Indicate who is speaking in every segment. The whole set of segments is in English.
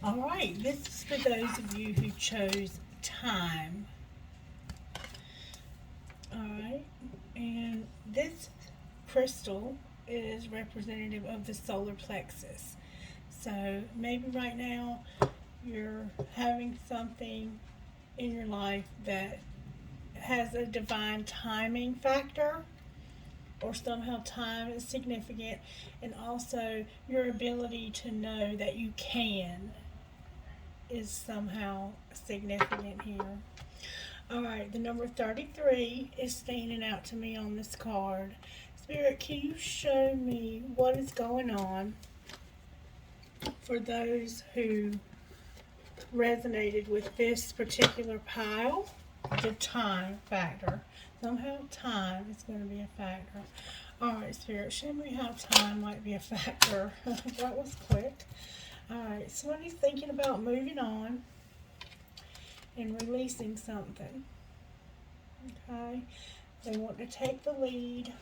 Speaker 1: All right, this is for those of you who chose time. All right, and this crystal is representative of the solar plexus. So maybe right now you're having something in your life that has a divine timing factor, or somehow time is significant, and also your ability to know that you can is somehow significant here. All right, the number 33 is standing out to me on this card. Spirit, can you show me what is going on for those who resonated with this particular pile? The time factor. Somehow time is going to be a factor. Alright, Spirit, show me how time might be a factor. That was quick. Alright, somebody's thinking about moving on and releasing something. Okay? They want to take the lead,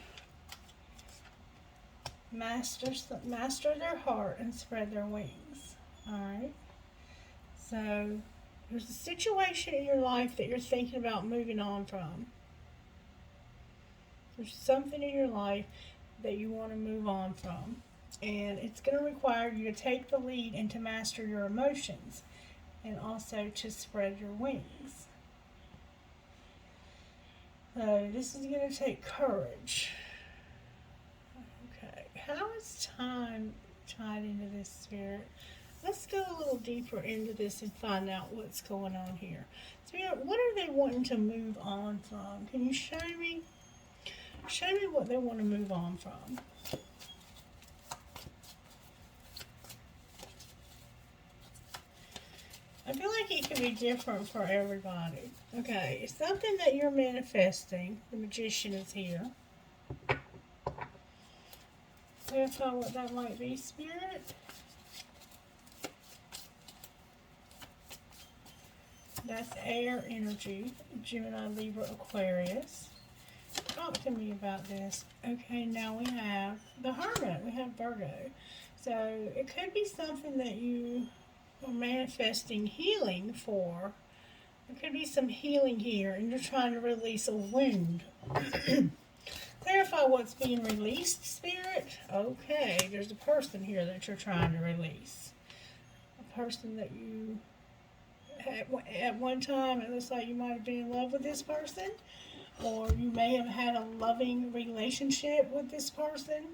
Speaker 1: master their heart, and spread their wings. Alright? So, there's a situation in your life that you're thinking about moving on from. There's something in your life that you want to move on from. And it's going to require you to take the lead and to master your emotions, and also to spread your wings. So this is going to take courage. Okay, how is time tied into this, Spirit? Let's go a little deeper into this and find out what's going on here. Spirit, what are they wanting to move on from? Can you show me? Show me what they want to move on from. I feel like it can be different for everybody. Okay, it's something that you're manifesting. The Magician is here. Clarify what that might be, Spirit. That's air energy. Gemini, Libra, Aquarius. Talk to me about this. Okay, now we have the Hermit. We have Virgo. So it could be something that you are manifesting healing for. There could be some healing here, and you're trying to release a wound. Clarify what's being released, Spirit. Okay, there's a person here that you're trying to release. A person that you, at one time, it looks like you might have been in love with this person, or you may have had a loving relationship with this person,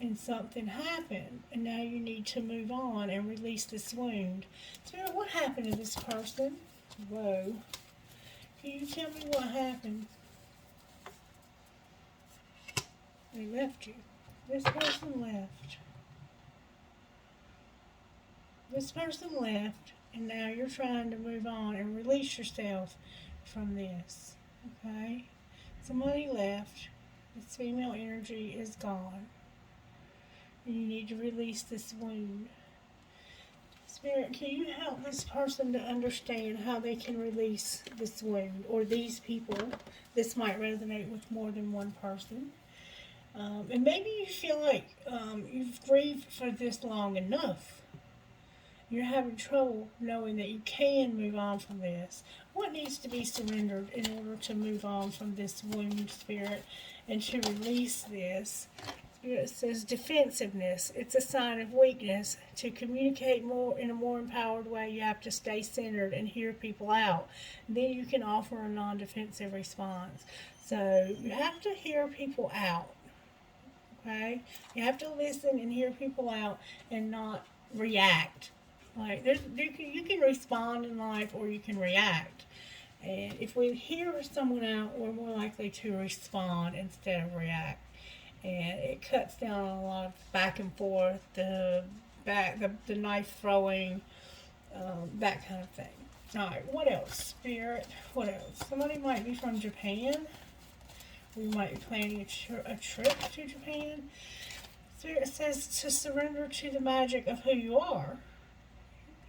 Speaker 1: and something happened, and now you need to move on and release this wound. Spirit, what happened to this person? Whoa. Can you tell me what happened? They left you. This person left. This person left, and now you're trying to move on and release yourself from this. Okay? Somebody left. This female energy is gone. And you need to release this wound. Spirit, can you help this person to understand how they can release this wound? Or these people. This might resonate with more than one person. And maybe you feel like you've grieved for this long enough. You're having trouble knowing that you can move on from this. What needs to be surrendered in order to move on from this wound, Spirit, and to release this? Spirit says defensiveness. It's a sign of weakness. To communicate more in a more empowered way, you have to stay centered and hear people out. Then you can offer a non-defensive response. So you have to hear people out. Okay? You have to listen and hear people out and not react. Like you can respond in life, or you can react. And if we hear someone out, we're more likely to respond instead of react. And it cuts down on a lot of back and forth, the knife throwing, that kind of thing. All right, what else, Spirit? What else? Somebody might be from Japan. We might be planning a trip to Japan. Spirit says to surrender to the magic of who you are.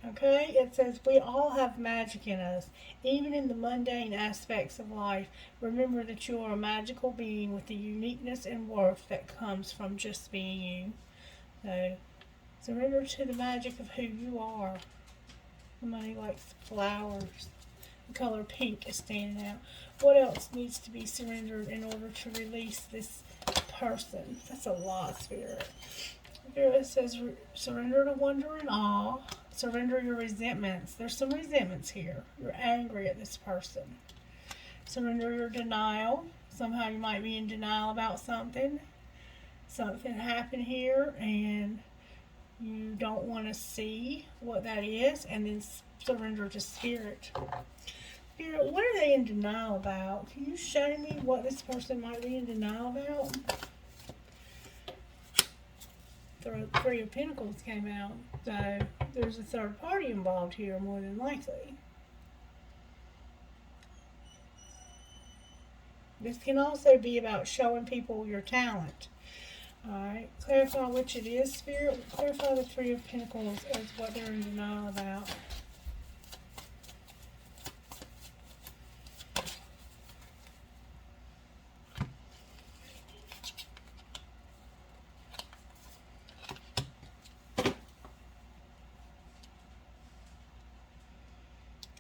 Speaker 1: Okay? It says we all have magic in us, even in the mundane aspects of life. Remember that you are a magical being with the uniqueness and worth that comes from just being you. So Surrender to the magic of who you are. Somebody likes flowers. The color pink is standing out. What else needs to be surrendered in order to release this person? That's a lot, Spirit. Here it says surrender to wonder and awe. Surrender your resentments. There's some resentments here. You're angry at this person. Surrender your denial. Somehow you might be in denial about something. Something happened here and you don't want to see what that is, and then surrender to Spirit. Spirit, what are they in denial about? Can you show me what this person might be in denial about? The Three of Pentacles came out, so there's a third party involved here, more than likely. This can also be about showing people your talent. Alright, clarify which it is, Spirit. Clarify the Three of Pentacles as what they're in denial about.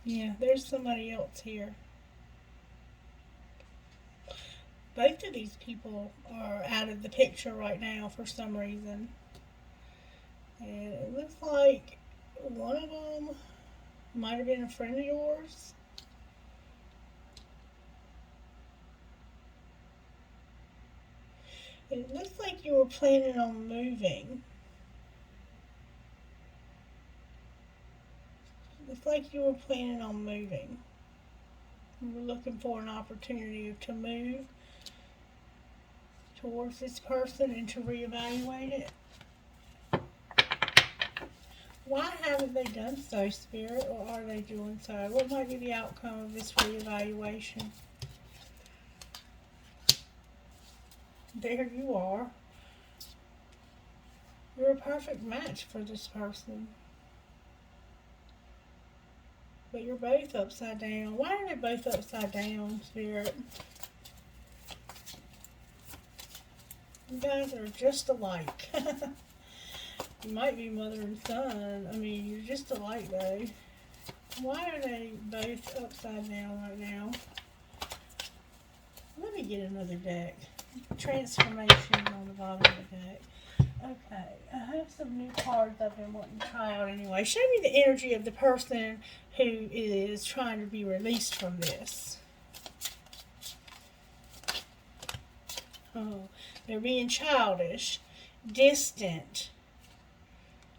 Speaker 1: Yeah, there's somebody else here. Both of these people are out of the picture right now for some reason. And it looks like one of them might have been a friend of yours. It looks like you were planning on moving. It looks like you were planning on moving. You were looking for an opportunity to move towards this person and to reevaluate it. Why haven't they done so, Spirit, or are they doing so? What might be the outcome of this reevaluation? There you are. You're a perfect match for this person. But you're both upside down. Why are they both upside down, Spirit? You guys are just alike. You might be mother and son. I mean, you're just alike, though. Why are they both upside down right now? Let me get another deck. Transformation on the bottom of the deck. Okay, I have some new cards I've been wanting to try out anyway. Show me the energy of the person who is trying to be released from this. Oh, they're being childish, distant,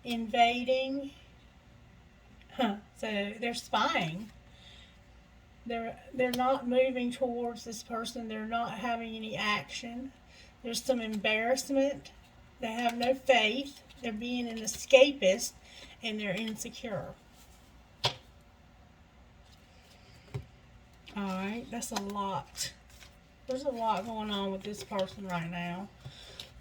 Speaker 1: invading. So they're spying. They're not moving towards this person. They're not having any action. There's some embarrassment. They have no faith. They're being an escapist, and they're insecure. Alright, that's a lot. There's a lot going on with this person right now.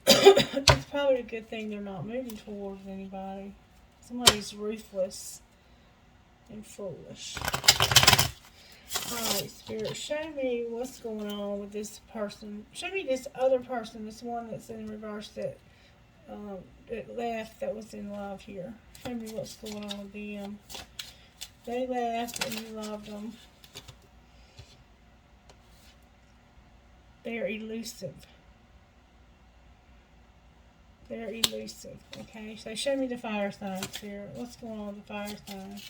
Speaker 1: It's probably a good thing they're not moving towards anybody. Somebody's ruthless and foolish. Alright, Spirit, show me what's going on with this person. Show me this other person, this one that's in reverse that left, that was in love here. Show me what's going on with them. They left and you loved them. They're elusive. They're elusive. Okay, so show me the fire sign, Spirit. What's going on with the fire sign?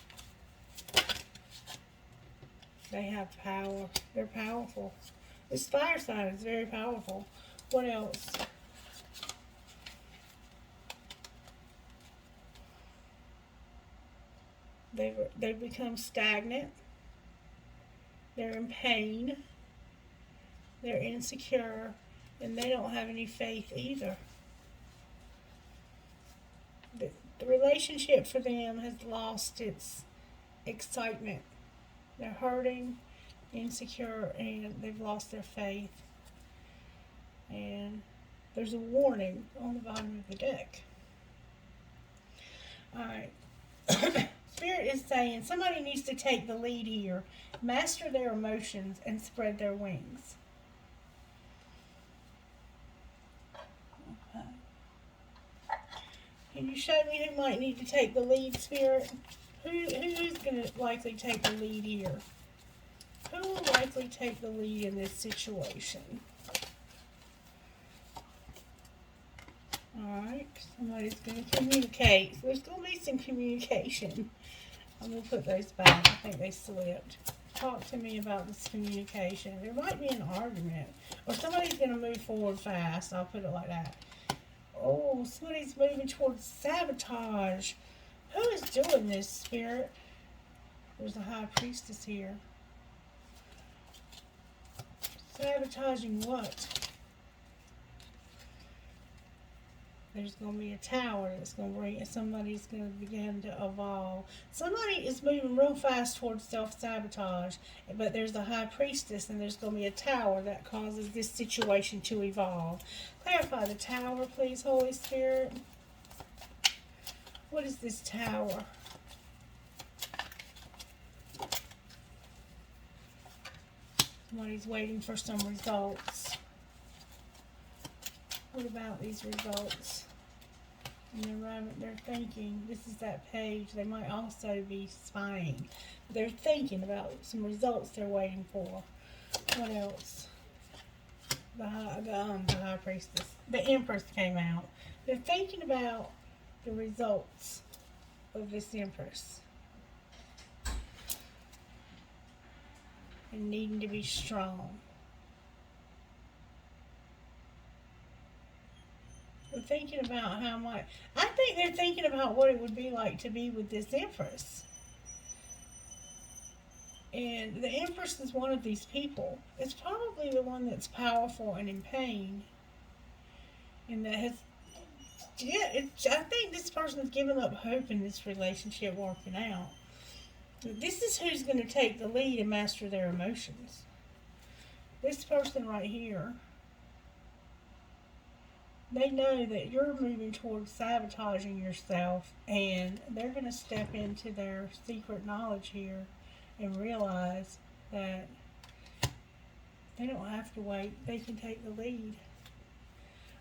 Speaker 1: They have power. They're powerful. This fire sign is very powerful. What else? They've become stagnant. They're in pain. They're insecure. And they don't have any faith either. The relationship for them has lost its excitement. They're hurting, insecure, and they've lost their faith. And there's a warning on the bottom of the deck. Alright. Spirit is saying somebody needs to take the lead here, master their emotions, and spread their wings. Okay. Can you show me who might need to take the lead, Spirit? Who's going to likely take the lead here? Who will likely take the lead in this situation? Alright, somebody's going to communicate. So there's going to be some communication. I'm going to put those back. I think they slipped. Talk to me about this communication. There might be an argument. Or somebody's going to move forward fast. I'll put it like that. Oh, somebody's moving towards sabotage. Who is doing this, Spirit? There's a high priestess here. Sabotaging what? There's going to be a tower that's going to bring, somebody's going to begin to evolve. Somebody is moving real fast towards self-sabotage, but there's a high priestess and there's going to be a tower that causes this situation to evolve. Clarify the tower, please, Holy Spirit. What is this tower? Somebody's waiting for some results. What about these results? And they're thinking, this is that page. They might also be spying. They're thinking about some results they're waiting for. What else? The high priestess. The empress came out. They're thinking about the results of this empress. And needing to be strong. They're thinking about how much. I think they're thinking about what it would be like to be with this empress. And the empress is one of these people. It's probably the one that's powerful and in pain. And that has, I think this person has given up hope in this relationship working out. This is who's going to take the lead and master their emotions. This person right here. They know that you're moving towards sabotaging yourself, and they're going to step into their secret knowledge here and realize that they don't have to wait. They can take the lead.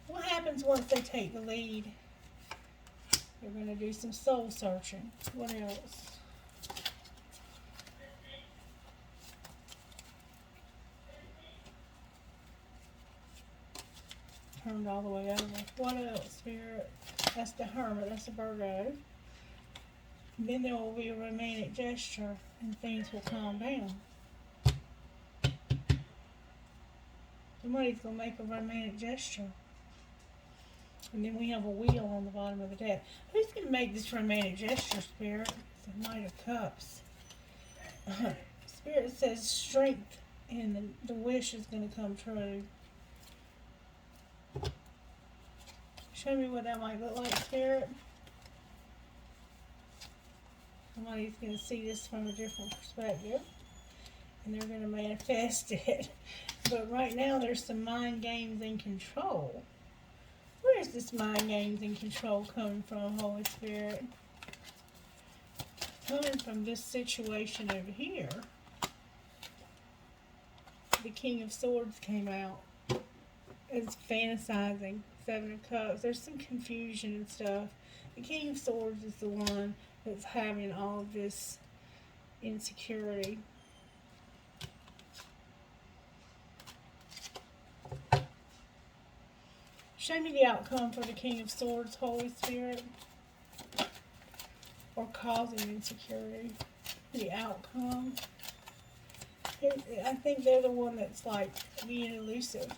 Speaker 1: What happens once they take the lead? They're going to do some soul searching. What else? Turned all the way over. What else, Spirit? That's the Hermit. That's the Virgo. Then there will be a romantic gesture and things will calm down. Somebody's going to make a romantic gesture. And then we have a wheel on the bottom of the deck. Who's going to make this romantic gesture, Spirit? It's the Knight of Cups. Spirit says strength, and the wish is going to come true. Show me what that might look like, Spirit. Somebody's going to see this from a different perspective. And they're going to manifest it. But right now there's some mind games and control. Where is this mind games and control coming from, Holy Spirit? Coming from this situation over here. The King of Swords came out. It's fantasizing. Seven of Cups. There's some confusion and stuff. The King of Swords is the one that's having all of this insecurity. Show me the outcome for the King of Swords, Holy Spirit. Or causing insecurity. The outcome. I think they're the one that's like being elusive.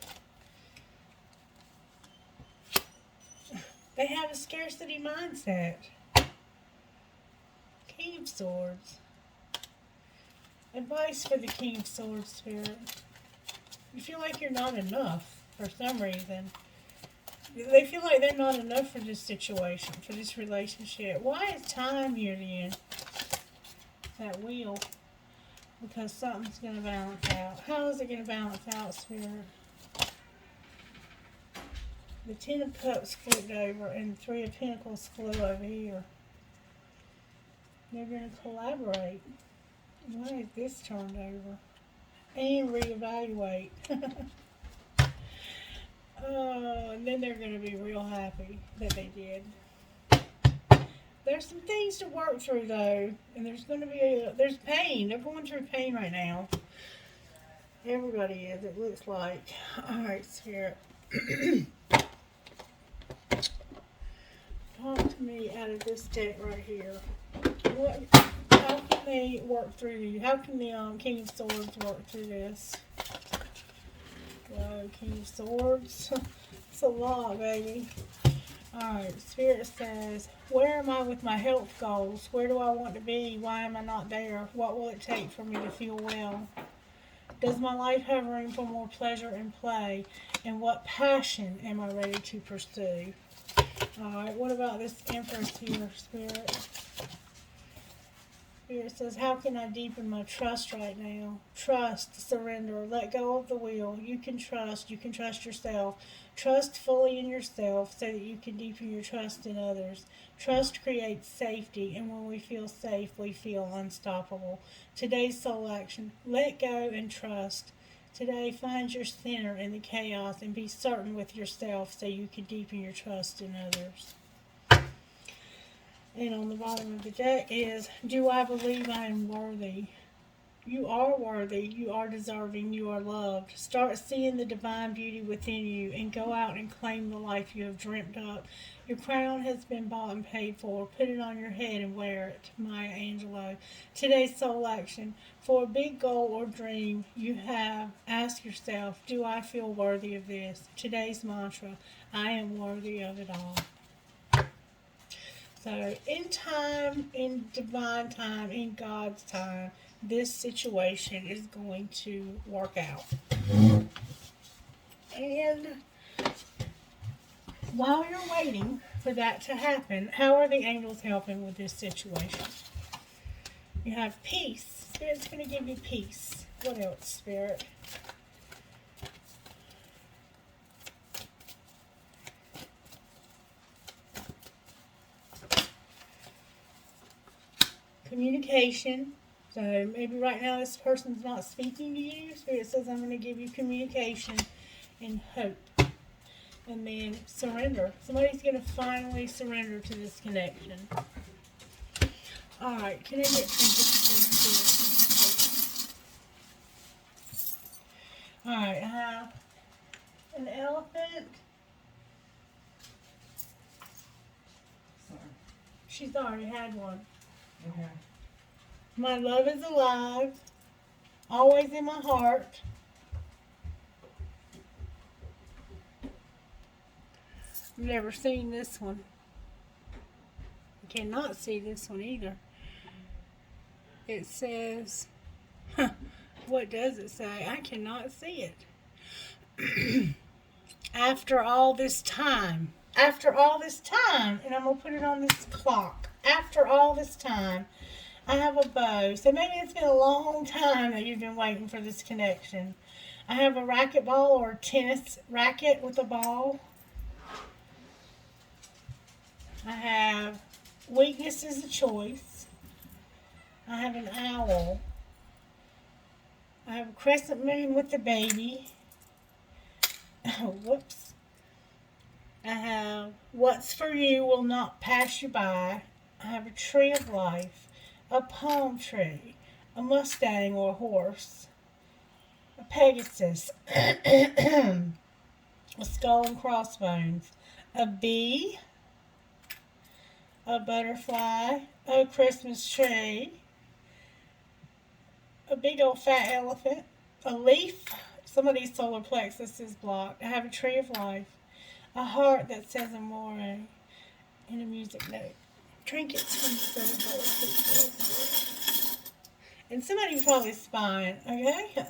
Speaker 1: They have a scarcity mindset. King of Swords. Advice for the King of Swords, Spirit. You feel like you're not enough for some reason. They feel like they're not enough for this situation, for this relationship. Why is time here then? That wheel. Because something's going to balance out. How is it going to balance out, Spirit? The Ten of Cups flipped over and the Three of Pentacles flew over here. They're going to collaborate. Why is this turned over? And reevaluate. Oh, and then they're going to be real happy that they did. There's some things to work through though, and there's going to be there's pain. They're going through pain right now. Everybody is, it looks like. All right, Spirit. Talk to me out of this deck right here. How can they work through you? How can the King of Swords work through this? Whoa, King of Swords. It's a lot, baby. Alright, Spirit says, where am I with my health goals? Where do I want to be? Why am I not there? What will it take for me to feel well? Does my life have room for more pleasure and play? And what passion am I ready to pursue? Alright, what about this Empress here, Spirit? Spirit says, how can I deepen my trust right now? Trust, surrender, let go of the will. You can trust yourself. Trust fully in yourself so that you can deepen your trust in others. Trust creates safety, and when we feel safe, we feel unstoppable. Today's soul action, let go and trust. Today, find your center in the chaos and be certain with yourself so you can deepen your trust in others. And on the bottom of the deck is, do I believe I am worthy? You are worthy, you are deserving, you are loved. Start seeing the divine beauty within you and go out and claim the life you have dreamt up. Your crown has been bought and paid for. Put it on your head and wear it. Maya Angelou. Today's soul action. For a big goal or dream you have, ask yourself, do I feel worthy of this? Today's mantra, I am worthy of it all. So, in time, in divine time, in God's time, this situation is going to work out. And while you're waiting for that to happen, how are the angels helping with this situation? You have peace. Spirit's going to give you peace. What else, Spirit? Communication. So maybe right now this person's not speaking to you. Spirit says, I'm going to give you communication and hope. And then surrender. Somebody's going to finally surrender to this connection. Alright, can I get some? Alright, I have an elephant. She's already had one.
Speaker 2: Okay.
Speaker 1: My love is alive, always in my heart. I've never seen this one. I cannot see this one either. It says, what does it say? I cannot see it. After all this time, and I'm going to put it on this clock. After all this time, I have a bow. So maybe it's been a long time that you've been waiting for this connection. I have a racquetball or a tennis racket with a ball. I have weakness is a choice. I have an owl. I have a crescent moon with the baby. Whoops. I have what's for you will not pass you by. I have a tree of life, a palm tree, a Mustang or a horse, a Pegasus, a skull and crossbones, a bee, a butterfly, a Christmas tree, a big old fat elephant, a leaf. Somebody's solar plexus is blocked. I have a tree of life, a heart that says amore, and a music note. Trinkets from the and somebody's probably spying, okay?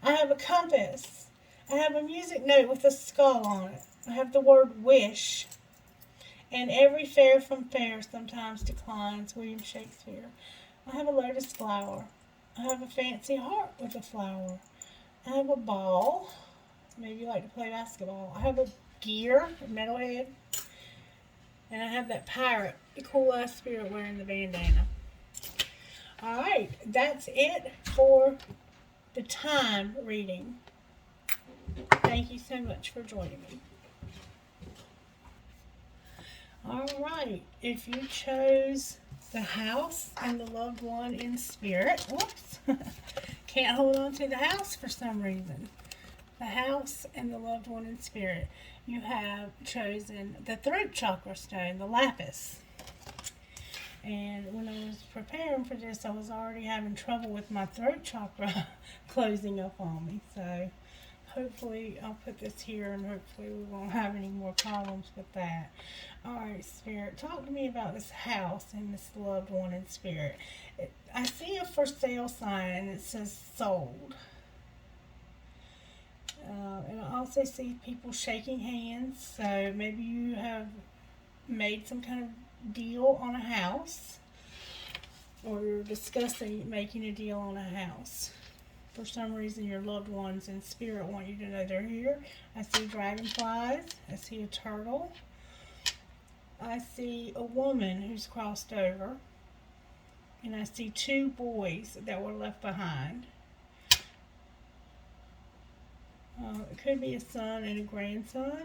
Speaker 1: I have a compass. I have a music note with a skull on it. I have the word wish. And every fair from fair sometimes declines. William Shakespeare. I have a lotus flower. I have a fancy heart with a flower. I have a ball. Maybe you like to play basketball. I have a gear, a metalhead. And I have that pirate, the cool ass spirit wearing the bandana. Alright, that's it for the time reading. Thank you so much for joining me. All right. If you chose the house and the loved one in spirit, whoops, can't hold on to the house for some reason. The house and the loved one in spirit. You have chosen the throat chakra stone, the lapis. And when I was preparing for this, I was already having trouble with my throat chakra closing up on me. So hopefully I'll put this here and hopefully we won't have any more problems with that. Alright, Spirit, talk to me about this house and this loved one in spirit. I see a for sale sign and it says sold. And I also see people shaking hands, so maybe you have made some kind of deal on a house, or you're discussing making a deal on a house. For some reason, your loved ones in spirit want you to know they're here. I see dragonflies. I see a turtle. I see a woman who's crossed over. And I see 2 boys that were left behind. It could be a son and a grandson.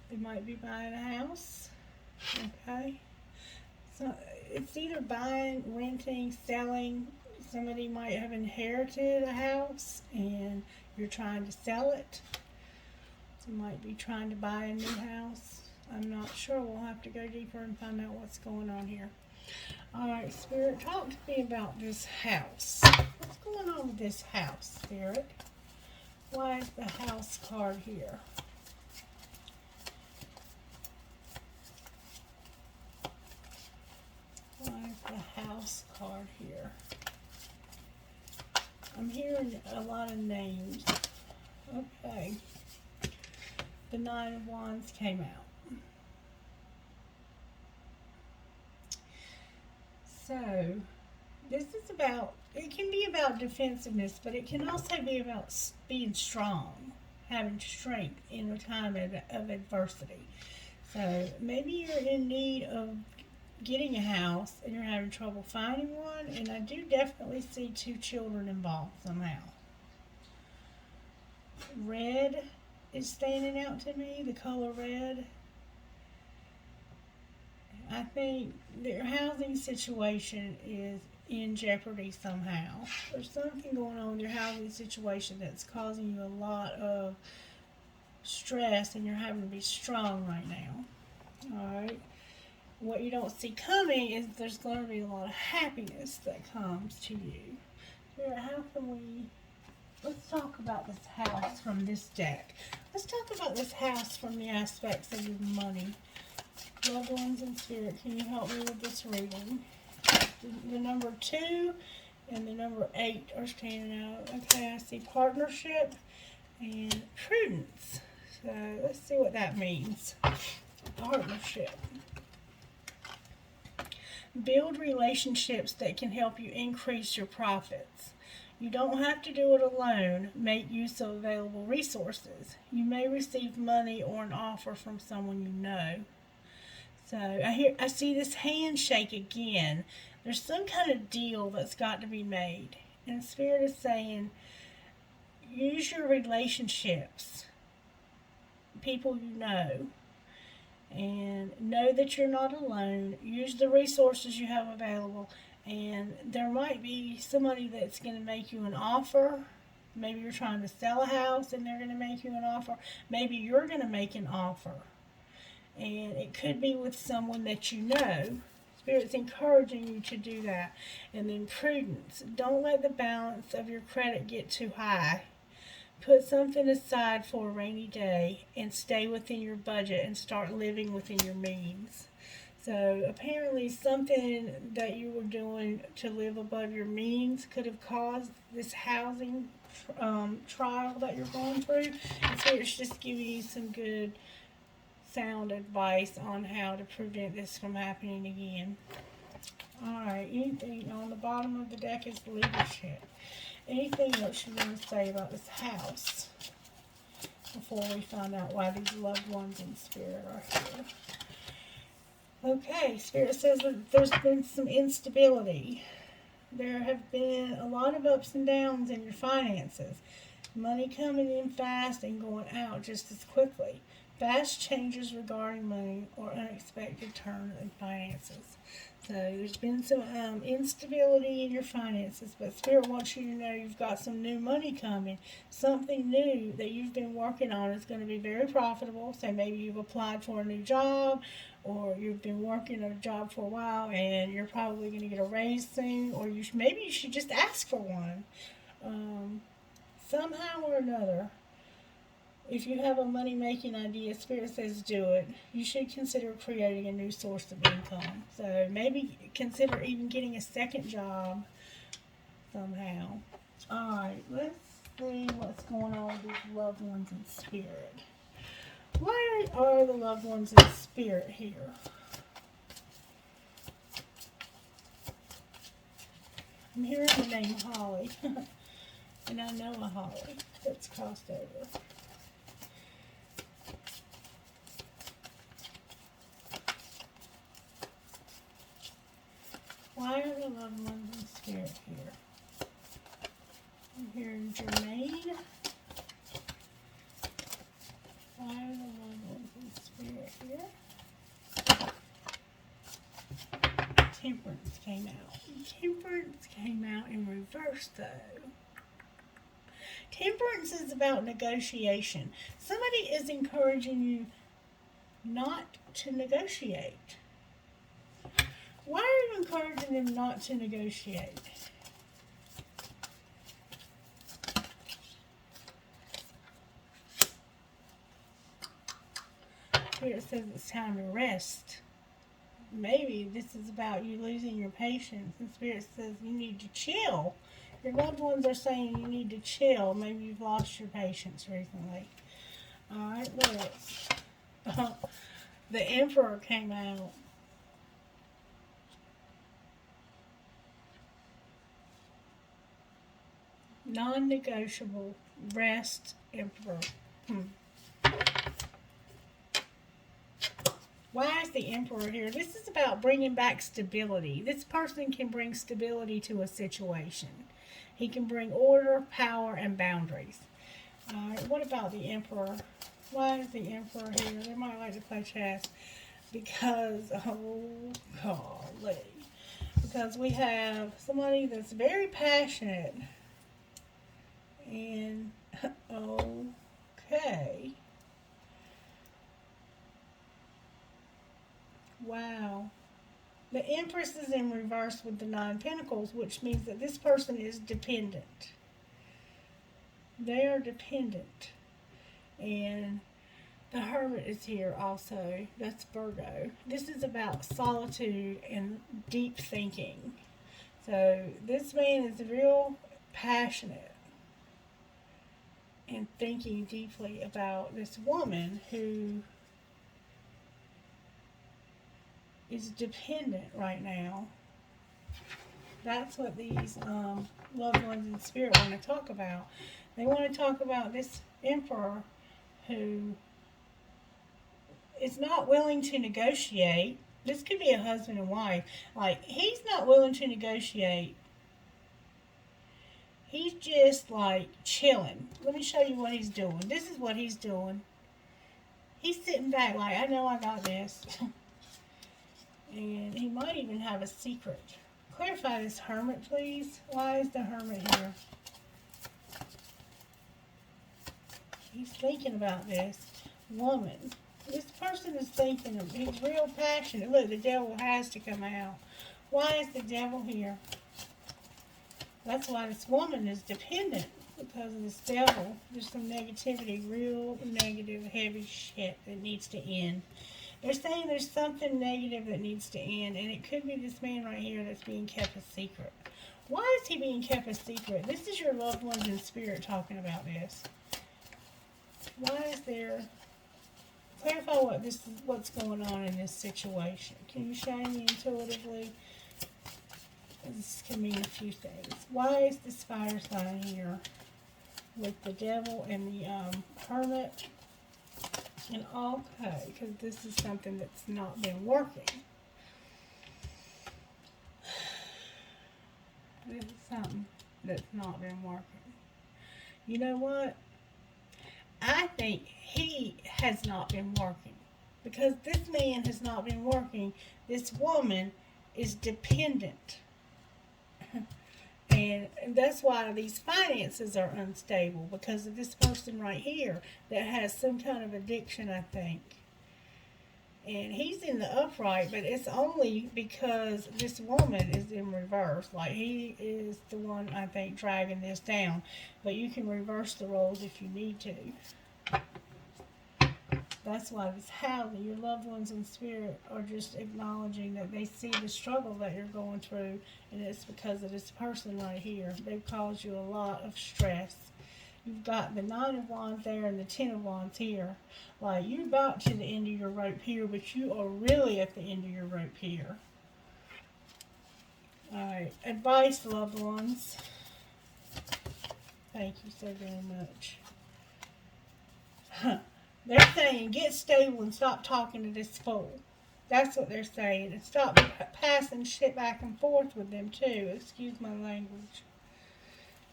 Speaker 1: They might be buying a house. Okay. So it's either buying, renting, selling. Somebody might have inherited a house and you're trying to sell it. So you might be trying to buy a new house. I'm not sure. We'll have to go deeper and find out what's going on here. Alright, Spirit, talk to me about this house. What's going on with this house, Spirit? Why is the house card here? Why is the house card here? I'm hearing a lot of names. Okay. The 9 of Wands came out. So, this is about, it can be about defensiveness, but it can also be about being strong, having strength in a time of adversity. So, maybe you're in need of getting a house and you're having trouble finding one, and I do definitely see 2 children involved somehow. Red is standing out to me, the color red. I think their housing situation is in jeopardy somehow. There's something going on with your housing situation that's causing you a lot of stress and you're having to be strong right now. Alright. What you don't see coming is there's going to be a lot of happiness that comes to you. Spirit, how can we... Let's talk about this house from this deck. Let's talk about this house from the aspects of your money. Loved ones in spirit, can you help me with this reading? The number 2 and the number 8 are standing out. Okay, I see partnership and prudence. So let's see what that means. Partnership. Build relationships that can help you increase your profits. You don't have to do it alone. Make use of available resources. You may receive money or an offer from someone you know. So I see this handshake again. There's some kind of deal that's got to be made. And Spirit is saying, use your relationships, people you know, and know that you're not alone. Use the resources you have available. And there might be somebody that's going to make you an offer. Maybe you're trying to sell a house and they're going to make you an offer. Maybe you're going to make an offer. And it could be with someone that you know. Spirit's encouraging you to do that. And then prudence. Don't let the balance of your credit get too high. Put something aside for a rainy day and stay within your budget and start living within your means. So apparently something that you were doing to live above your means could have caused this housing trial that you're going through. And Spirit's just giving you some good sound advice on how to prevent this from happening again. Alright, anything on the bottom of the deck is leadership. Anything else you want to say about this house before we find out why these loved ones in spirit are here? Okay, Spirit says that there's been some instability. There have been a lot of ups and downs in your finances. Money coming in fast and going out just as quickly. Fast changes regarding money or unexpected turn in finances. So there's been some instability in your finances, but Spirit wants you to know you've got some new money coming. Something new that you've been working on is going to be very profitable. So maybe you've applied for a new job, or you've been working at a job for a while and you're probably going to get a raise soon, or maybe you should just ask for one. Somehow or another, if you have a money making idea, Spirit says do it. You should consider creating a new source of income. So maybe consider even getting a second job somehow. Alright, let's see what's going on with these loved ones in spirit. Why are the loved ones in spirit here? I'm hearing the name Holly. And I know a Holly that's crossed over. Why are the loved ones in spirit here? I'm hearing Jermaine. Why are the loved ones in spirit here? Temperance came out. Temperance came out in reverse, though. Temperance is about negotiation. Somebody is encouraging you not to negotiate. Why are you encouraging them not to negotiate? Here it says it's time to rest. Maybe this is about you losing your patience, and Spirit says you need to chill. Your loved ones are saying you need to chill. Maybe you've lost your patience recently. Alright, look. The Emperor came out. Non-negotiable. Rest, Emperor. Why is the Emperor here? This is about bringing back stability. This person can bring stability to a situation. He can bring order, power, and boundaries. Alright, what about the Emperor? Why is the Emperor here? They might like to play chess. Because, oh, golly. Because we have somebody that's very passionate. And, okay. Wow. The Empress is in reverse with the Nine Pentacles, which means that this person is dependent. They are dependent. And the Hermit is here also. That's Virgo. This is about solitude and deep thinking. So this man is real passionate and thinking deeply about this woman who is dependent right now. That's what these loved ones in spirit want to talk about. They want to talk about this Emperor who is not willing to negotiate. This could be a husband and wife. Like, he's not willing to negotiate. He's just like chilling. Let me show you what he's doing. This is what he's doing. He's sitting back like, I know I got this. And he might even have a secret. Clarify this Hermit, please. Why is the Hermit here? He's thinking about this woman. This person is thinking of, he's real passionate. Look, the devil has to come out. Why is the devil here? That's why this woman is dependent. Because of this devil. There's some negativity, real negative, heavy shit that needs to end. They're saying there's something negative that needs to end, and it could be this man right here that's being kept a secret. Why is he being kept a secret? This is your loved ones in spirit talking about this. Why is there... Clarify what's going on in this situation. Can you show me intuitively? This can mean a few things. Why is this fire sign here with the devil and the Hermit? And okay, because this is something that's not been working. This is something that's not been working. You know what? I think he has not been working. Because this man has not been working, this woman is dependent. And that's why these finances are unstable, because of this person right here that has some kind of addiction, I think. And he's in the upright, but it's only because this woman is in reverse. Like, he is the one, I think, dragging this down. But you can reverse the roles if you need to. That's why this howling, your loved ones in spirit are just acknowledging that they see the struggle that you're going through, and it's because of this person right here. They've caused you a lot of stress. You've got the 9 of Wands there and the 10 of Wands here. Like, you're about to the end of your rope here, but you are really at the end of your rope here. Alright, advice, loved ones. Thank you so very much. They're saying, get stable and stop talking to this fool. That's what they're saying. And stop passing shit back and forth with them, too. Excuse my language.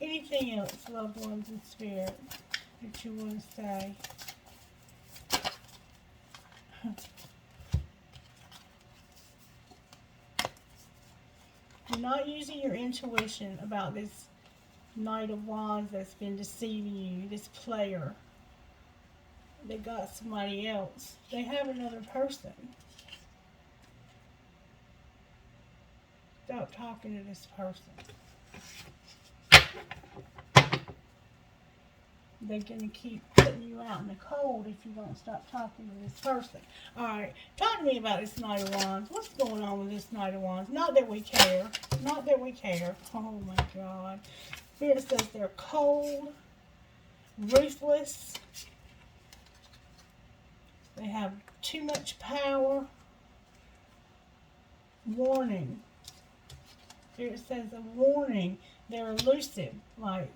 Speaker 1: Anything else, loved ones in spirit, that you want to say? You're not using your intuition about this Knight of Wands that's been deceiving you, this player. They got somebody else. They have another person. Stop talking to this person. They're going to keep putting you out in the cold if you don't stop talking to this person. Alright, talk to me about this Knight of Wands. What's going on with this Knight of Wands? Not that we care. Not that we care. Oh my God. Spirit says they're cold, ruthless. They have too much power. Warning. Spirit says a warning. They're elusive. Like,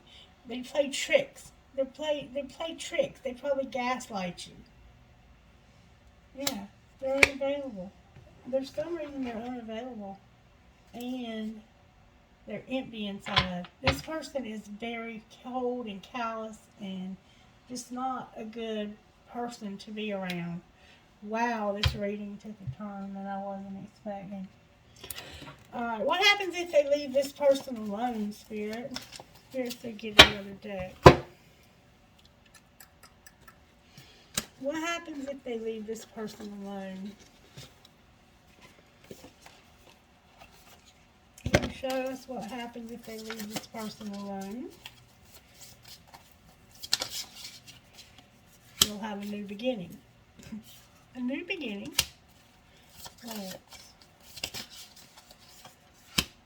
Speaker 1: they play tricks. They play tricks. They probably gaslight you. Yeah, they're unavailable. There's some reason they're unavailable. And they're empty inside. This person is very cold and callous and just not a good person to be around. Wow, this reading took a turn that I wasn't expecting. Alright, what happens if they leave this person alone, Spirit? Spirit said get another deck. What happens if they leave this person alone? Can you show us what happens if they leave this person alone? You'll have a new beginning. A new beginning. What else?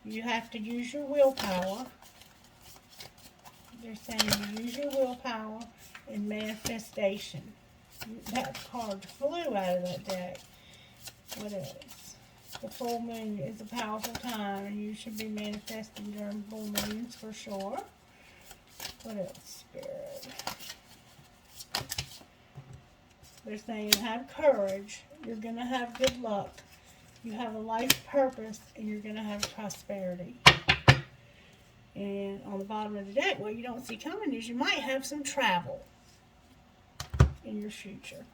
Speaker 1: You have to use your willpower. They're saying you use your willpower and manifestation. That card flew out of that deck. What else? The full moon is a powerful time, and you should be manifesting during full moons for sure. What else, Spirit? They're saying have courage. You're going to have good luck. You have a life purpose, and you're going to have prosperity. And on the bottom of the deck, what you don't see coming is you might have some travel in your future.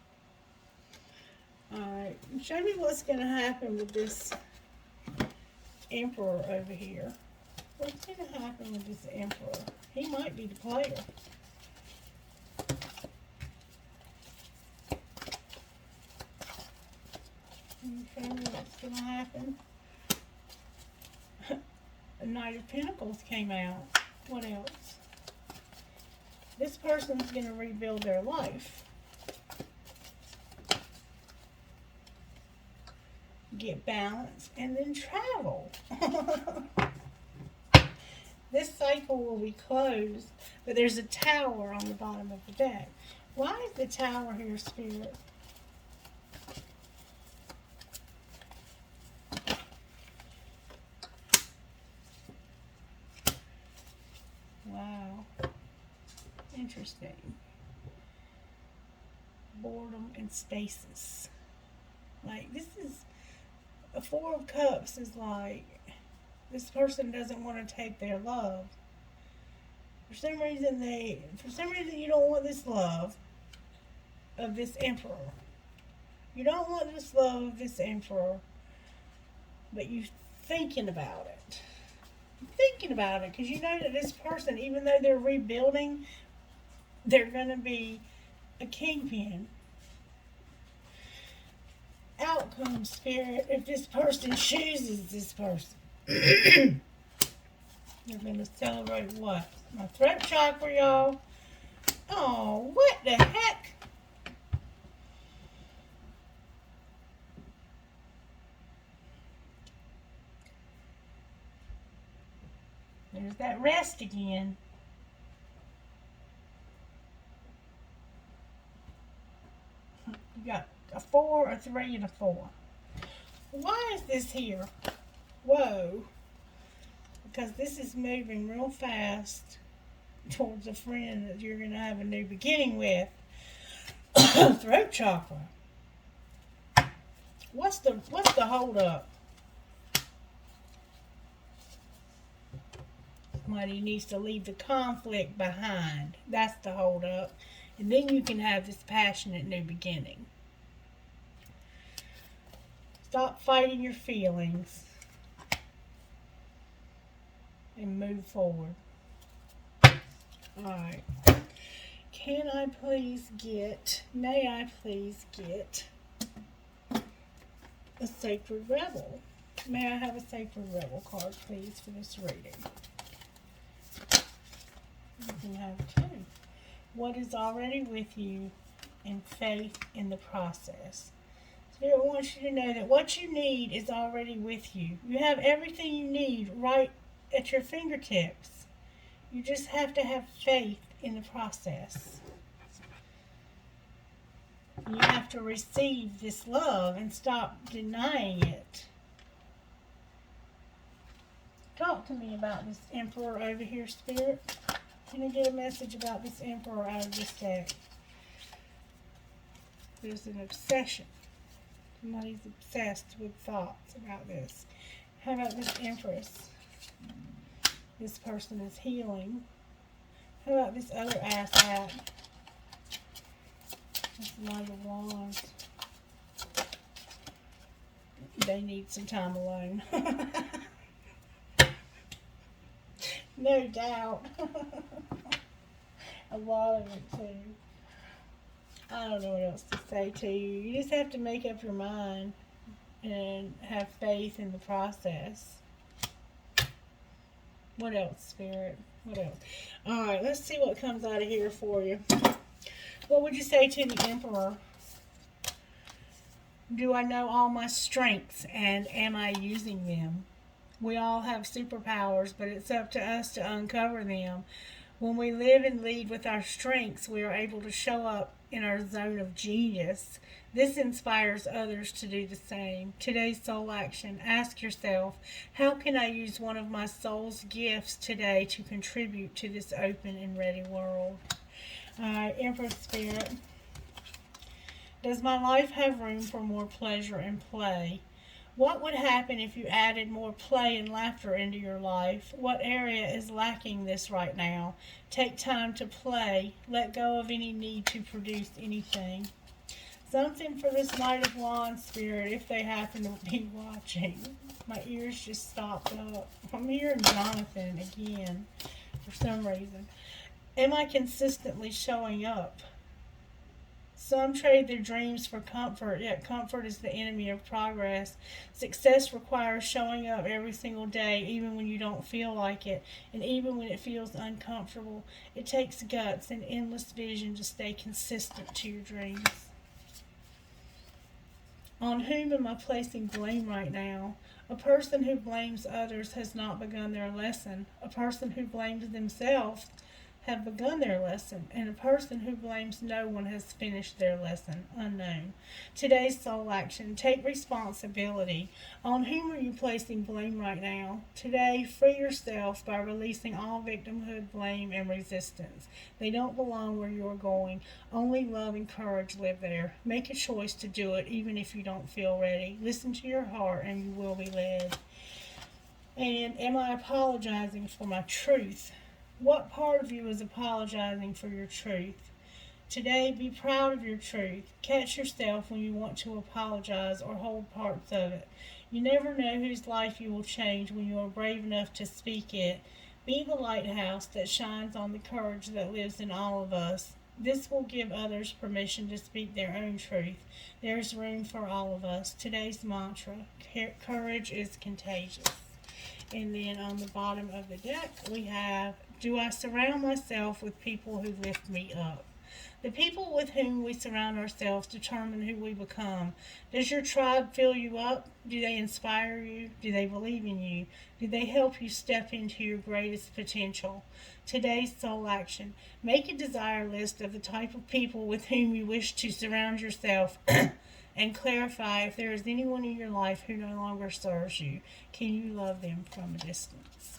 Speaker 1: Alright, show me what's going to happen with this Emperor over here. What's going to happen with this Emperor? He might be the player. Can you show me what's going to happen? The Knight of Pentacles came out. What else? This person's going to rebuild their life. Get balance and then travel. This cycle will be closed, but there's a tower on the bottom of the deck. Why is the tower here, Spirit? Wow. Interesting. Boredom and stasis. Like, this is a Four of Cups is like this person doesn't want to take their love. For some reason you don't want this love. of this emperor. You don't want this love of this emperor, but you're thinking about it. You're thinking about it because you know that this person, even though they're rebuilding, they're going to be a kingpin. Outcome, Spirit, if this person chooses this person. You're going to celebrate what? My throat chakra, y'all. Oh, what the heck? There's that rest again. You got a 4, a 3, and a 4. Why is this here? Whoa. Because this is moving real fast towards a friend that you're going to have a new beginning with. Throat chakra. What's the hold up? Somebody needs to leave the conflict behind. That's the hold up. And then you can have this passionate new beginning. Stop fighting your feelings and move forward. Alright. May I please get a Sacred Rebel? May I have a Sacred Rebel card, please, for this reading? You can have 2. What is already with you and faith in the process. Spirit wants you to know that what you need is already with you. You have everything you need right at your fingertips. You just have to have faith in the process. You have to receive this love and stop denying it. Talk to me about this Emperor over here, Spirit. Can I get a message about this Emperor out of this deck? There's an obsession. Somebody's obsessed with thoughts about this. How about this Empress? This person is healing. How about this other asshat? This Knight of Wands. They need some time alone. No doubt. A lot of it too. I don't know what else to say to you. You just have to make up your mind and have faith in the process. What else, Spirit? What else? Alright, let's see what comes out of here for you. What would you say to the Emperor? Do I know all my strengths and am I using them? We all have superpowers, but it's up to us to uncover them. When we live and lead with our strengths, we are able to show up in our zone of genius. This inspires others to do the same. Today's soul action. Ask yourself, how can I use one of my soul's gifts today to contribute to this open and ready world? Alright, Empress Spirit. Does my life have room for more pleasure and play? What would happen if you added more play and laughter into your life? What area is lacking this right now? Take time to play. Let go of any need to produce anything. Something for this Knight of Wands, Spirit, if they happen to be watching. My ears just stopped up. I'm hearing Jonathan again for some reason. Am I consistently showing up? Some trade their dreams for comfort, yet comfort is the enemy of progress. Success requires showing up every single day, even when you don't feel like it, and even when it feels uncomfortable. It takes guts and endless vision to stay consistent to your dreams. On whom am I placing blame right now? A person who blames others has not begun their lesson. A person who blames themselves have begun their lesson, and a person who blames no one has finished their lesson. Unknown. Today's soul action. Take responsibility. On whom are you placing blame right now? Today, free yourself by releasing all victimhood, blame, and resistance. They don't belong where you're going. Only love and courage live there. Make a choice to do it, even if you don't feel ready. Listen to your heart, and you will be led. And am I apologizing for my truth? What part of you is apologizing for your truth? Today, be proud of your truth. Catch yourself when you want to apologize or hold parts of it. You never know whose life you will change when you are brave enough to speak it. Be the lighthouse that shines on the courage that lives in all of us. This will give others permission to speak their own truth. There's room for all of us. Today's mantra, courage is contagious. And then on the bottom of the deck, we have, do I surround myself with people who lift me up? The people with whom we surround ourselves determine who we become. Does your tribe fill you up? Do they inspire you? Do they believe in you? Do they help you step into your greatest potential? Today's soul action. Make a desire list of the type of people with whom you wish to surround yourself and clarify if there is anyone in your life who no longer serves you. Can you love them from a distance?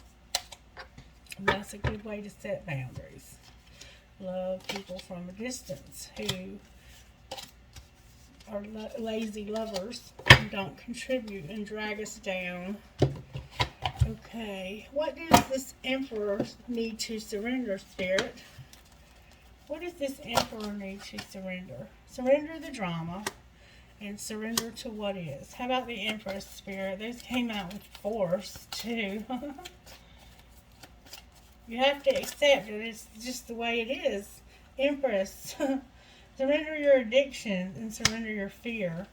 Speaker 1: And that's a good way to set boundaries. Love people from a distance who are lazy lovers and don't contribute and drag us down. Okay, what does this Emperor need to surrender, Spirit? What does this Emperor need to surrender? Surrender the drama and surrender to what is. How about the Empress, Spirit? Those came out with force, too. You have to accept it. It's just the way it is. Empress. Surrender your addiction and surrender your fear.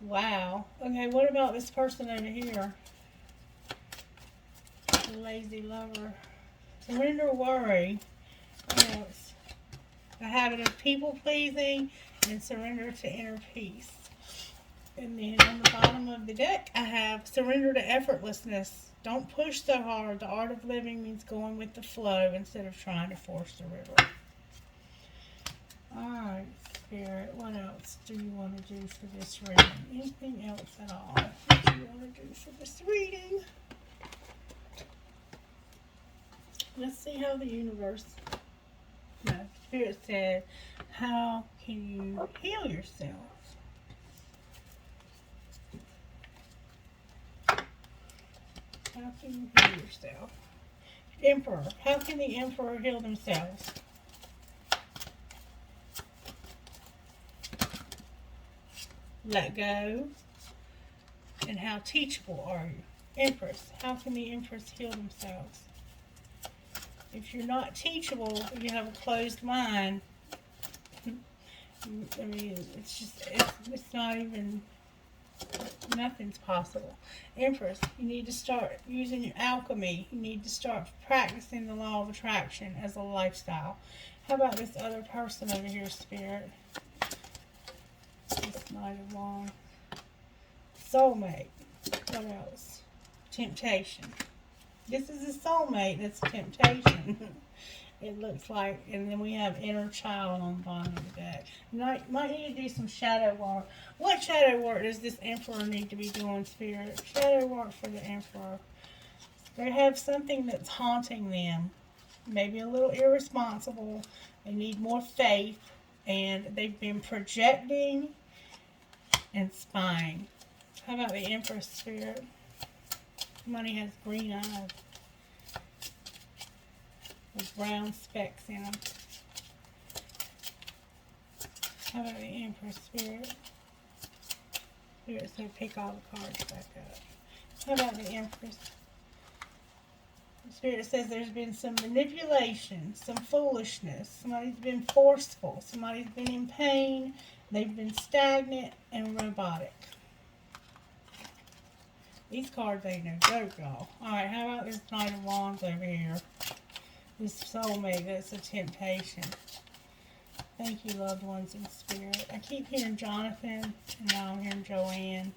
Speaker 1: Wow. Okay, what about this person over here? The lazy lover. Surrender worry. What else? The habit of people pleasing and surrender to inner peace. And then on the bottom of the deck, I have surrender to effortlessness. Don't push so hard. The art of living means going with the flow instead of trying to force the river. Alright, Spirit, what else do you want to do for this reading? Anything else at all that you want to do for this reading? Let's see how the universe... No, Spirit said, how can you heal yourself? How can you heal yourself? Emperor. How can the Emperor heal themselves? Let go. And how teachable are you? Empress. How can the Empress heal themselves? If you're not teachable, you have a closed mind. I mean, it's not even... Nothing's possible. Empress, you need to start using your alchemy. You need to start practicing the law of attraction as a lifestyle. How about this other person over here, Spirit? This Knight of Wands. Soulmate. What else? Temptation. This is a soulmate. That's temptation. It looks like, and then we have inner child on the bottom of the deck. Might need to do some shadow work. What shadow work does this Emperor need to be doing, Spirit? Shadow work for the Emperor. They have something that's haunting them. Maybe a little irresponsible. They need more faith. And they've been projecting and spying. How about the Empress, Spirit? Somebody has green eyes with brown specks in them. How about the Empress, Spirit? Spirit said pick all the cards back up. How about the Empress? Spirit says there's been some manipulation, some foolishness. Somebody's been forceful. Somebody's been in pain. They've been stagnant and robotic. These cards ain't no joke, y'all. Alright, how about this Knight of Wands over here? This soulmate, that's a temptation. Thank you, loved ones in spirit. I keep hearing Jonathan, and now I'm hearing Joanne.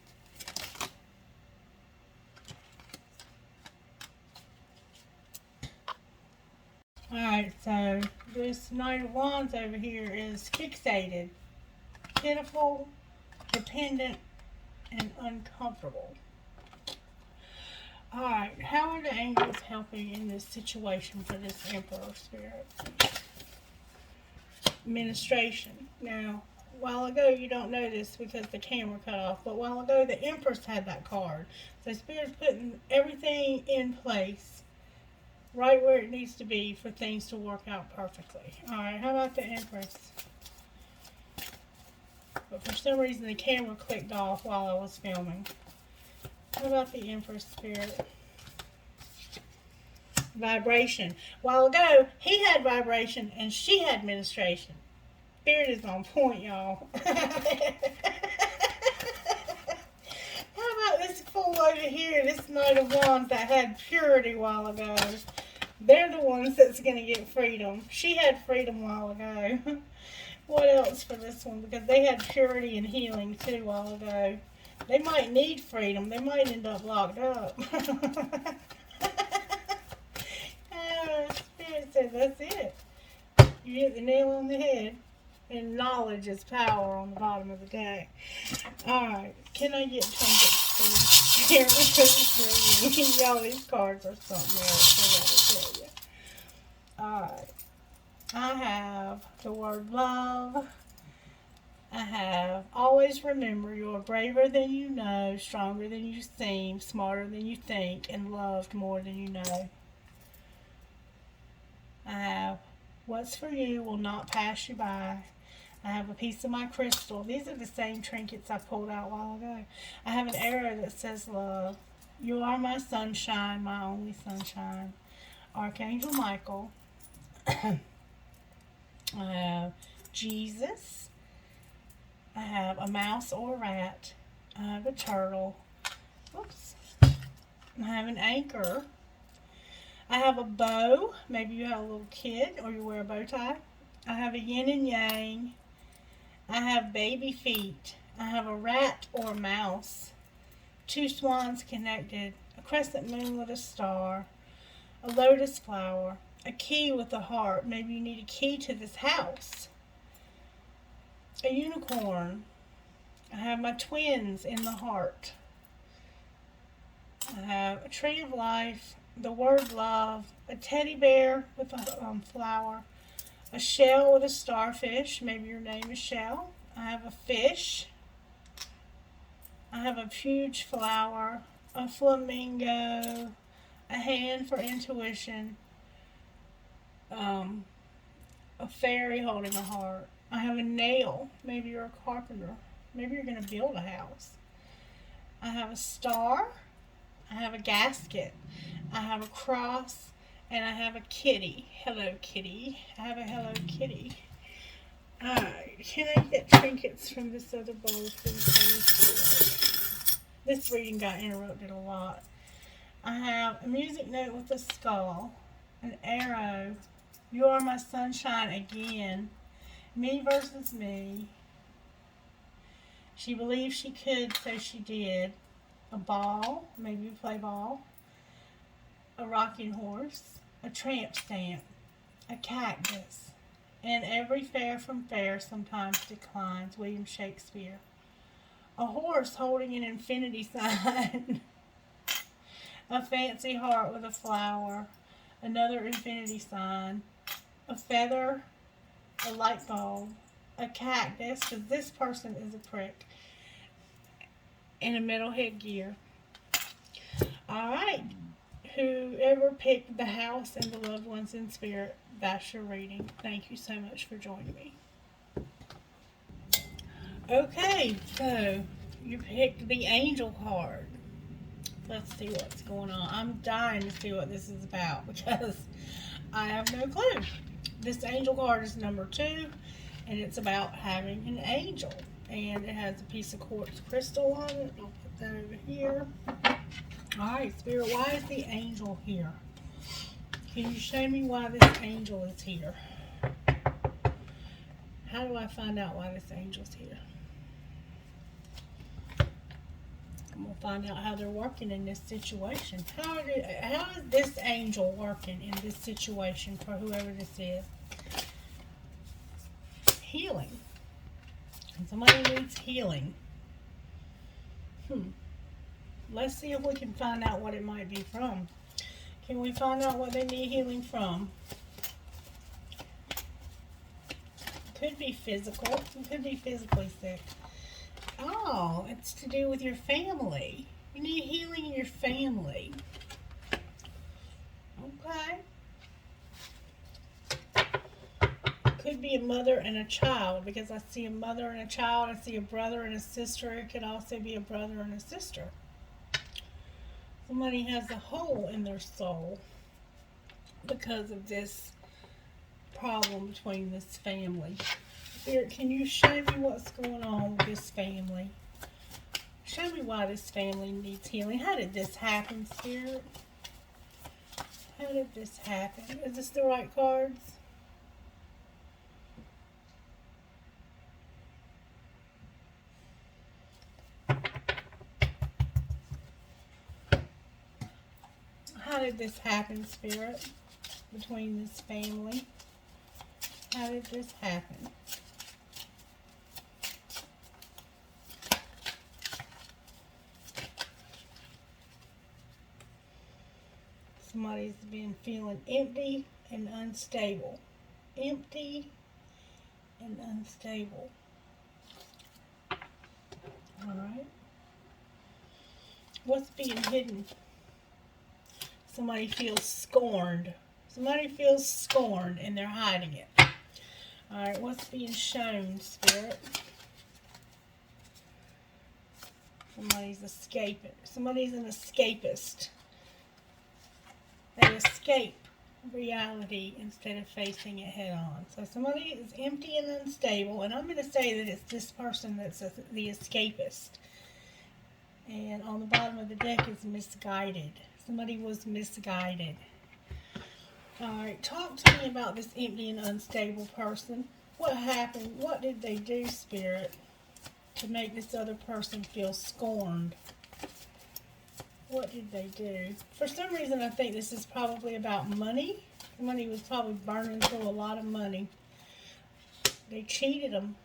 Speaker 1: Alright, so this Knight of Wands over here is fixated, pitiful, dependent, and uncomfortable. Alright, how are the angels helping in this situation for this Emperor, Spirit? Administration. Now, a while ago, you don't know this because the camera cut off, but a while ago, the Empress had that card. So Spirit's putting everything in place right where it needs to be for things to work out perfectly. Alright, how about the Empress? But for some reason the camera clicked off while I was filming. How about the Empress Spirit? Vibration. A while ago, he had vibration and she had ministration. Spirit is on point, y'all. How about this fool over here, this Knight of Wands that had purity a while ago? They're the ones that's going to get freedom. She had freedom a while ago. What else for this one? Because they had purity and healing too a while ago. They might need freedom. They might end up locked up. Spirit said, that's it. You hit the nail on the head. And knowledge is power on the bottom of the deck. Alright, can I get trinkets for Spirit? Y'all, these cards are something else, I gotta tell you. Alright. I have the word love. I have always remember you are braver than you know, stronger than you seem, smarter than you think, and loved more than you know. I have what's for you will not pass you by. I have a piece of my crystal. These are the same trinkets I pulled out a while ago. I have an arrow that says love. You are my sunshine, my only sunshine. Archangel Michael. I have Jesus. I have a mouse or a rat. I have a turtle. Oops. I have an anchor. I have a bow. Maybe you have a little kid or you wear a bow tie. I have a yin and yang. I have baby feet. I have a rat or a mouse. 2 swans connected. A crescent moon with a star. A lotus flower. A key with a heart. Maybe you need a key to this house. A unicorn. I have my twins in the heart. I have a tree of life. The word love. A teddy bear with a flower. A shell with a starfish. Maybe your name is Shell. I have a fish. I have a huge flower. A flamingo. A hand for intuition. A fairy holding a heart. I have a nail. Maybe you're a carpenter. Maybe you're going to build a house. I have a star. I have a gasket. I have a cross. And I have a kitty. Hello, kitty. I have a hello, kitty. Alright, can I get trinkets from this other bowl, please? This reading got interrupted a lot. I have a music note with a skull. An arrow. You are my sunshine again. Me versus me. She believed she could, so she did. A ball. Maybe you play ball. A rocking horse. A tramp stamp, a cactus, and every fair from fair sometimes declines. William Shakespeare. A horse holding an infinity sign. A fancy heart with a flower. Another infinity sign. A feather. A light bulb. A cactus, because this person is a prick. And a metal headgear. Alright. Whoever picked the house and the loved ones in spirit, that's your reading. Thank you so much for joining me. Okay, so you picked the angel card. Let's see what's going on. I'm dying to see what this is about because I have no clue. This angel card is number 2, and it's about having an angel. And it has a piece of quartz crystal on it. I'll put that over here. Alright, Spirit, why is the angel here? Can you show me why this angel is here? How do I find out why this angel's here? I'm going to find out how they're working in this situation. How is this angel working in this situation for whoever this is? Healing. Somebody needs healing. Let's see if we can find out what it might be from. Can we find out what they need healing from? Could be physical. It could be physically sick. Oh, it's to do with your family. You need healing in your family. Okay. Could be be a mother and a child, because I see a mother and a child. I see a brother and a sister. It could also be a brother and a sister. Somebody has a hole in their soul because of this problem between this family. Spirit, can you show me what's going on with this family? Show me why this family needs healing. How did this happen, Spirit? How did this happen? Is this the right cards? How did this happen, Spirit, between this family? How did this happen? Somebody's been feeling empty and unstable. Empty and unstable. Alright. What's being hidden? Somebody feels scorned. Somebody feels scorned and they're hiding it. Alright, what's being shown, Spirit? Somebody's escaping. Somebody's an escapist. They escape reality instead of facing it head on. So somebody is empty and unstable, and I'm going to say that it's this person that's the escapist. And on the bottom of the deck is misguided. Somebody was misguided. Alright, talk to me about this empty and unstable person. What happened? What did they do, Spirit, to make this other person feel scorned? What did they do? For some reason, I think this is probably about money. Somebody was probably burning through a lot of money. They cheated them.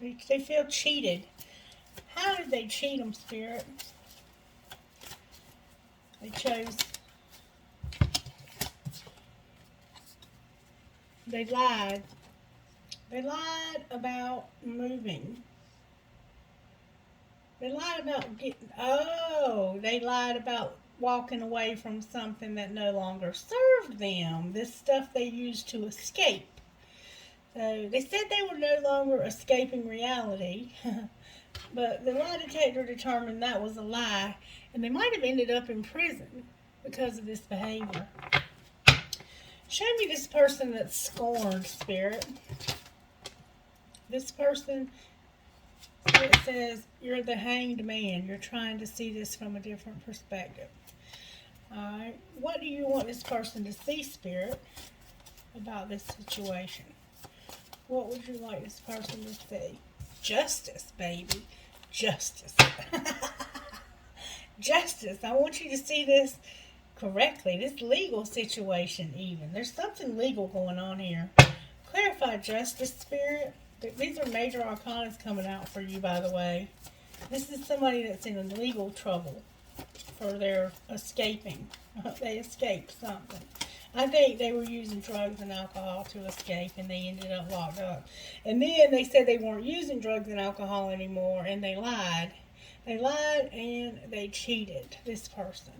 Speaker 1: They feel cheated. How did they cheat them, Spirit? They chose. They lied. They lied about moving. They lied about getting, they lied about walking away from something that no longer served them. This stuff they used to escape. So they said they were no longer escaping reality, but the lie detector determined that was a lie, and they might have ended up in prison because of this behavior. Show me this person that's scorned, Spirit. This person, it says, you're the hanged man. You're trying to see this from a different perspective. Alright, what do you want this person to see, Spirit, about this situation? What would you like this person to see? Justice, baby. Justice. Justice. I want you to see this correctly. This legal situation even. There's something legal going on here. Clarify justice, Spirit. These are major arcanas coming out for you, by the way. This is somebody that's in legal trouble for their escaping. They escaped something. I think they were using drugs and alcohol to escape, and they ended up locked up. And then they said they weren't using drugs and alcohol anymore, and they lied. They lied and they cheated this person.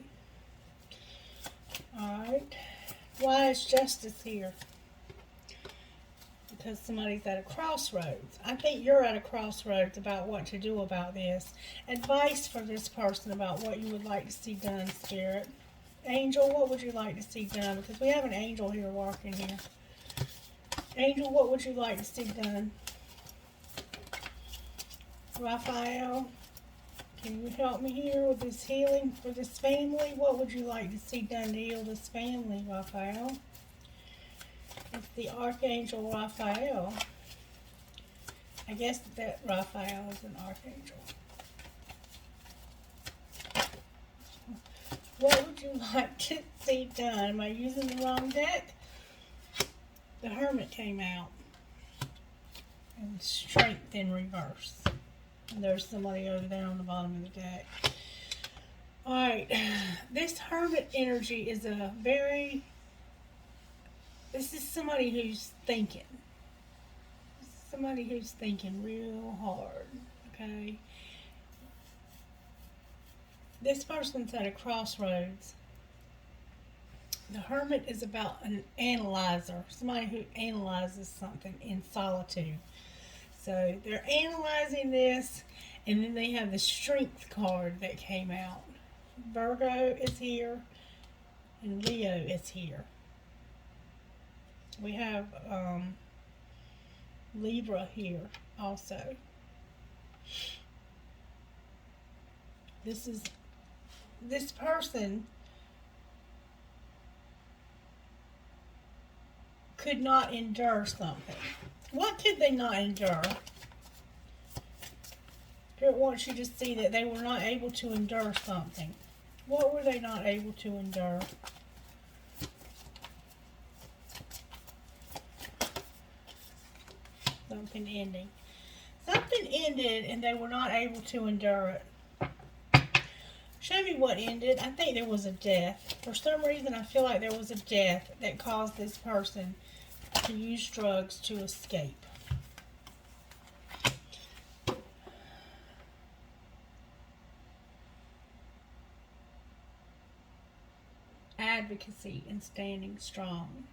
Speaker 1: Alright. Why is justice here? Because somebody's at a crossroads. I think you're at a crossroads about what to do about this. Advice for this person about what you would like to see done, Spirit. Angel, what would you like to see done? Because we have an angel here working here. Angel, what would you like to see done? Raphael, can you help me here with this healing for this family? What would you like to see done to heal this family, Raphael? It's the Archangel Raphael. I guess that Raphael is an archangel. What would you like to see done? Am I using the wrong deck? The Hermit came out. And Strength in reverse. And there's somebody over there on the bottom of the deck. Alright. This Hermit energy is a very... This is somebody who's thinking. This is somebody who's thinking real hard. Okay? This person's at a crossroads. The Hermit is about an analyzer, somebody who analyzes something in solitude. So they're analyzing this, and then they have the Strength card that came out. Virgo is here, and Leo is here. We have Libra here also. This person could not endure something. What could they not endure? Spirit wants you to see that they were not able to endure something. What were they not able to endure? Something ending. Something ended and they were not able to endure it. Show me what ended. I think there was a death. For some reason, I feel like there was a death that caused this person to use drugs to escape. Advocacy and standing strong.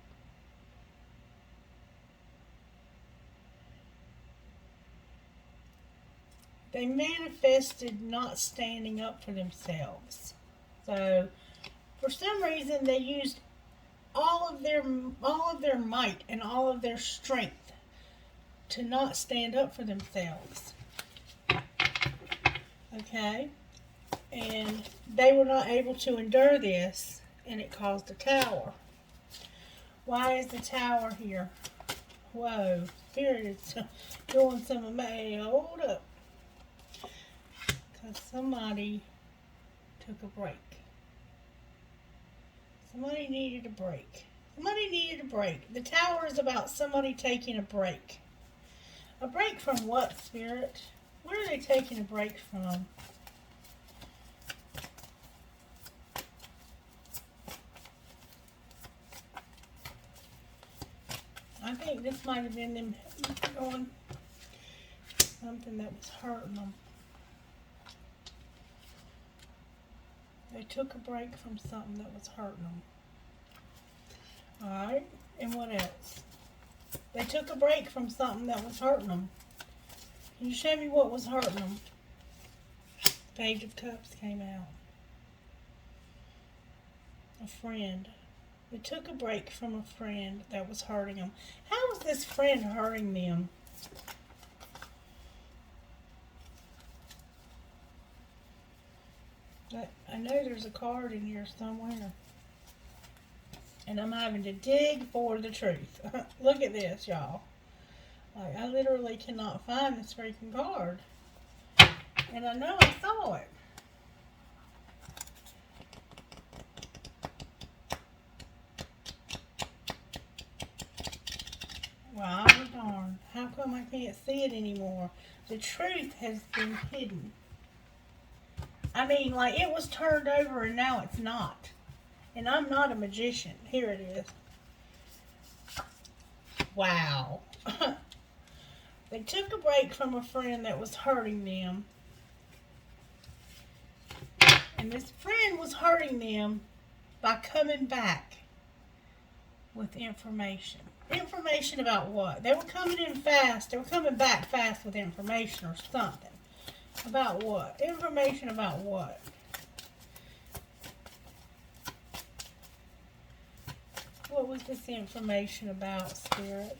Speaker 1: They manifested not standing up for themselves. So, for some reason, they used all of their might and all of their strength to not stand up for themselves. Okay? And they were not able to endure this, and it caused a tower. Why is the tower here? Whoa, Spirit is doing some of my, hold up. Because somebody took a break. Somebody needed a break. Somebody needed a break. The tower is about somebody taking a break. A break from what, Spirit? Where are they taking a break from? I think this might have been them going something that was hurting them. They took a break from something that was hurting them. Alright, and what else? They took a break from something that was hurting them. Can you show me what was hurting them? Page of Cups came out. A friend. They took a break from a friend that was hurting them. How was this friend hurting them? I know there's a card in here somewhere. And I'm having to dig for the truth. Look at this, y'all. Like, I literally cannot find this freaking card. And I know I saw it. Wow, darn. How come I can't see it anymore? The truth has been hidden. I mean, like, it was turned over and now it's not. And I'm not a magician. Here it is. Wow. They took a break from a friend that was hurting them. And this friend was hurting them by coming back with information. Information about what? They were coming in fast. They were coming back fast with information or something. About what? Information about what? What was this information about, Spirit?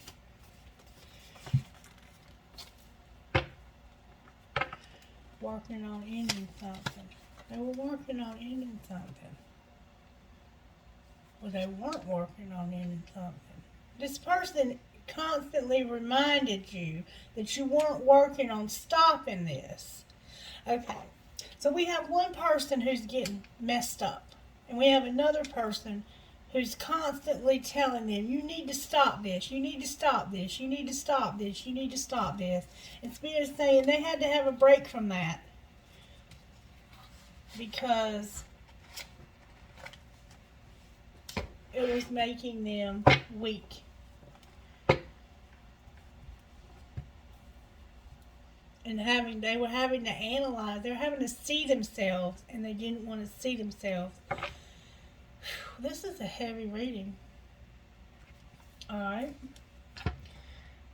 Speaker 1: Working on ending something. They were working on ending something. Or they weren't working on ending something. This person constantly reminded you that you weren't working on stopping this. Okay, so we have one person who's getting messed up. And we have another person who's constantly telling them, you need to stop this, you need to stop this, you need to stop this, you need to stop this. And Spirit's saying they had to have a break from that. Because it was making them weak. And they were having to analyze, they were having to see themselves, and they didn't want to see themselves. This is a heavy reading. Alright.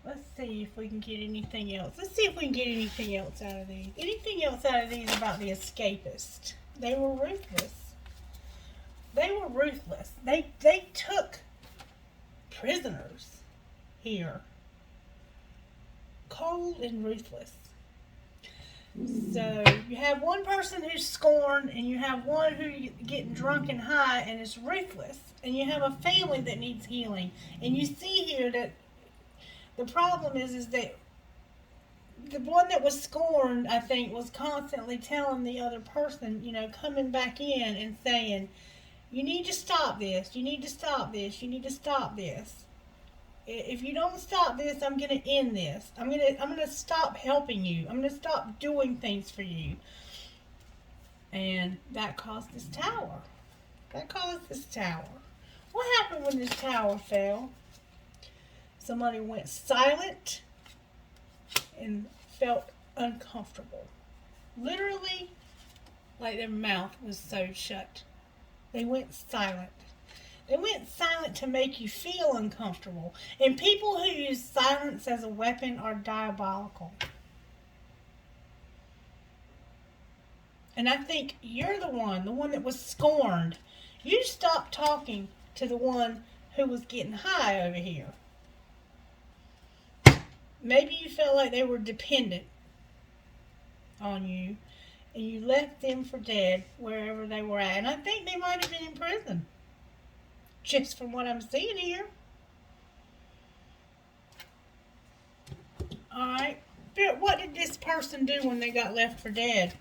Speaker 1: Let's see if we can get anything else. Let's see if we can get anything else out of these. Anything else out of these about the escapist. They were ruthless. They were ruthless. They took prisoners here. Cold and ruthless. So you have one person who's scorned, and you have one who's getting drunk and high and is ruthless, and you have a family that needs healing. And you see here that the problem is that the one that was scorned, I think, was constantly telling the other person, you know, coming back in and saying, you need to stop this, you need to stop this, you need to stop this. If you don't stop this, I'm going to end this. I'm going to stop helping you. I'm going to stop doing things for you. And that caused this tower. That caused this tower. What happened when this tower fell? Somebody went silent and felt uncomfortable. Literally, like their mouth was sewed shut. They went silent. They went silent to make you feel uncomfortable. And people who use silence as a weapon are diabolical. And I think you're the one that was scorned. You stopped talking to the one who was getting high over here. Maybe you felt like they were dependent on you, and you left them for dead wherever they were at. And I think they might have been in prison, just from what I'm seeing here. Alright. What did this person do when they got left for dead?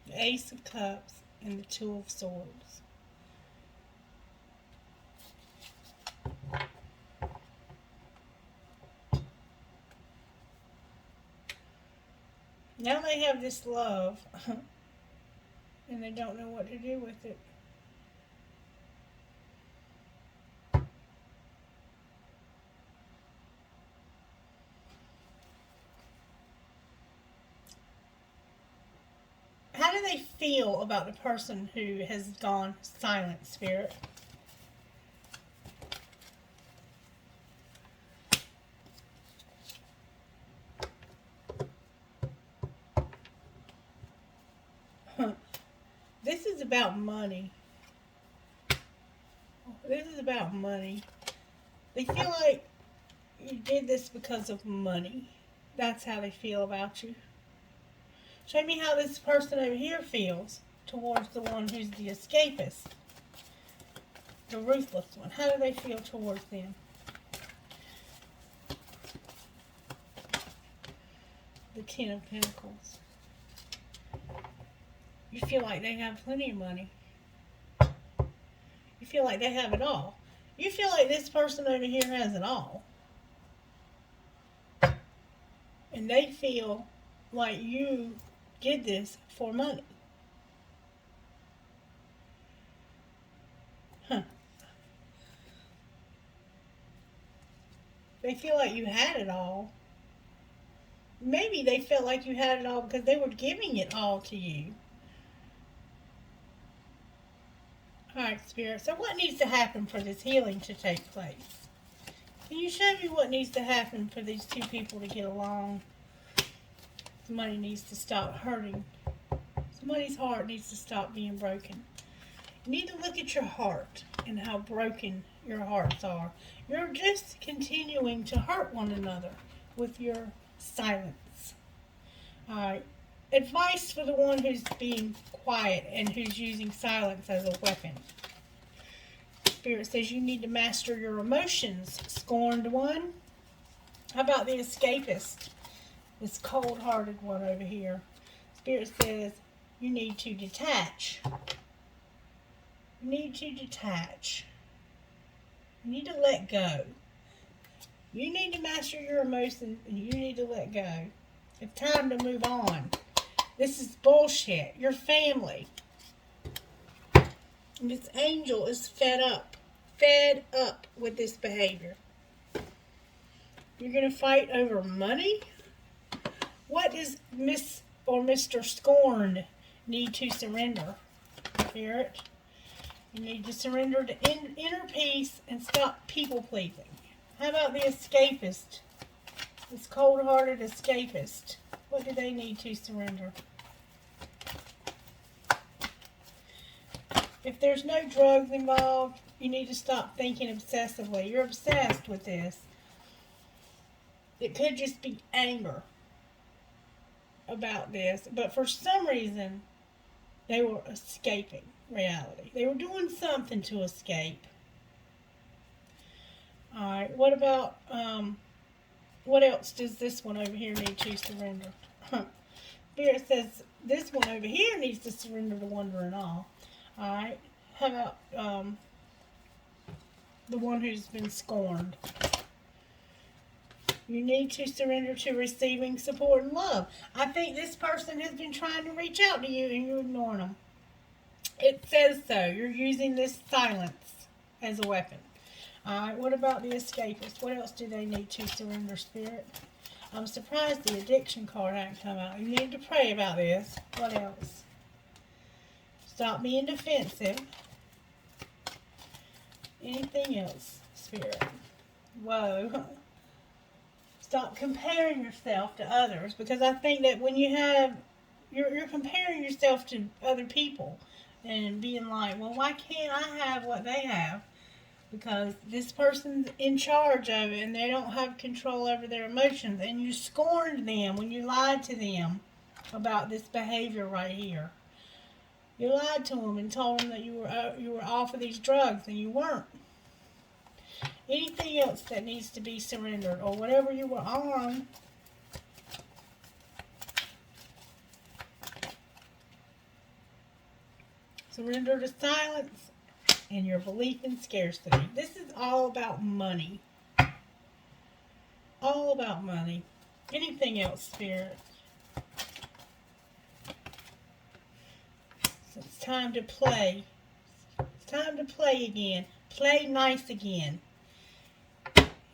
Speaker 1: The Ace of Cups and the Two of Swords. Now they have this love, and they don't know what to do with it. How do they feel about the person who has gone silent, Spirit? This is about money. This is about money. They feel like you did this because of money. That's how they feel about you. Show me how this person over here feels towards the one who's the escapist. The ruthless one. How do they feel towards them? The Ten of Pentacles. You feel like they have plenty of money. You feel like they have it all. You feel like this person over here has it all. And they feel like you did this for money. They feel like you had it all. Maybe they felt like you had it all because they were giving it all to you. Alright, Spirit. So what needs to happen for this healing to take place? Can you show me what needs to happen for these two people to get along? Somebody needs to stop hurting. Somebody's heart needs to stop being broken. You need to look at your heart and how broken your hearts are. You're just continuing to hurt one another with your silence. Alright. Advice for the one who's being quiet and who's using silence as a weapon. Spirit says you need to master your emotions. Scorned one. How about the escapist? This cold-hearted one over here. Spirit says you need to detach. You need to detach. You need to let go. You need to master your emotions, and you need to let go. It's time to move on. This is bullshit. Your family. And this angel is fed up with this behavior. You're going to fight over money? What does Miss or Mr. Scorned need to surrender? Spirit, you need to surrender to inner peace and stop people pleasing. How about the escapist? This cold-hearted escapist. What do they need to surrender? If there's no drugs involved, you need to stop thinking obsessively. You're obsessed with this. It could just be anger about this, but for some reason, they were escaping reality. They were doing something to escape. Alright, what about, what else does this one over here need to surrender? Spirit says this one over here needs to surrender to wonder and awe. Alright, how about the one who's been scorned? You need to surrender to receiving support and love. I think this person has been trying to reach out to you and you're ignoring them. It says so. You're using this silence as a weapon. Alright, what about the escapist? What else do they need to surrender, Spirit? I'm surprised the addiction card hadn't come out. You need to pray about this. What else? Stop being defensive. Anything else, Spirit? Whoa. Stop comparing yourself to others, because I think that when you have, you're comparing yourself to other people and being like, well, why can't I have what they have? Because this person's in charge of it and they don't have control over their emotions, and you scorned them when you lied to them about this behavior right here. You lied to them and told them that you were off of these drugs and you weren't. Anything else that needs to be surrendered, or whatever you were on, surrender to silence and your belief in scarcity. This is all about money. All about money. Anything else, Spirit? So it's time to play. It's time to play again. Play nice again.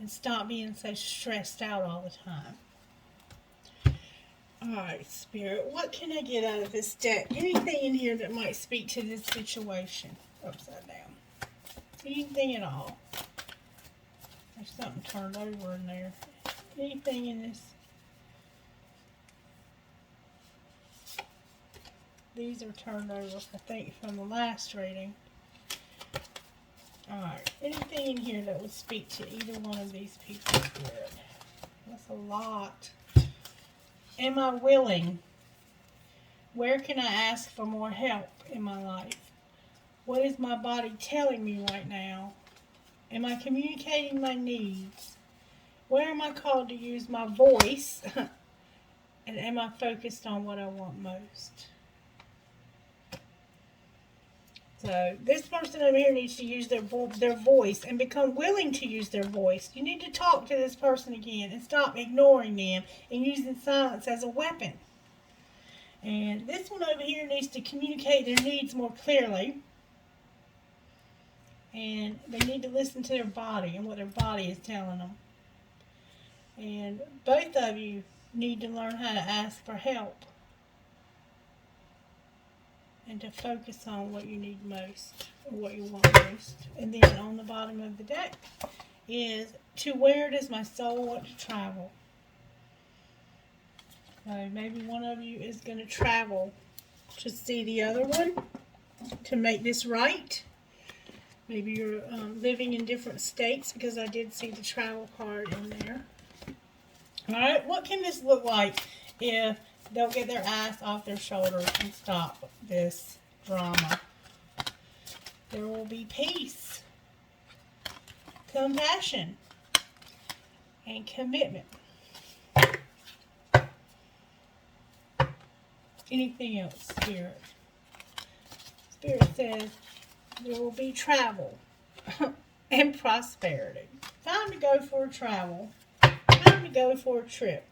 Speaker 1: And stop being so stressed out all the time. Alright, Spirit, what can I get out of this deck? Anything in here that might speak to this situation? Upside down. Anything at all? There's something turned over in there. Anything in this? These are turned over, I think, from the last reading. Alright, anything in here that would speak to either one of these people, Spirit? That's a lot. Am I willing? Where can I ask for more help in my life? What is my body telling me right now? Am I communicating my needs? Where am I called to use my voice? And am I focused on what I want most? So this person over here needs to use their voice and become willing to use their voice. You need to talk to this person again and stop ignoring them and using silence as a weapon. And this one over here needs to communicate their needs more clearly. And they need to listen to their body and what their body is telling them. And both of you need to learn how to ask for help. And to focus on what you need most, or what you want most. And then on the bottom of the deck is, to where does my soul want to travel? So maybe one of you is going to travel to see the other one, to make this right. Maybe you're living in different states, because I did see the travel card in there. Alright, what can this look like if they'll get their ass off their shoulders and stop this drama? There will be peace, compassion, and commitment. Anything else, Spirit? Spirit says there will be travel and prosperity. Time to go for a travel. Time to go for a trip.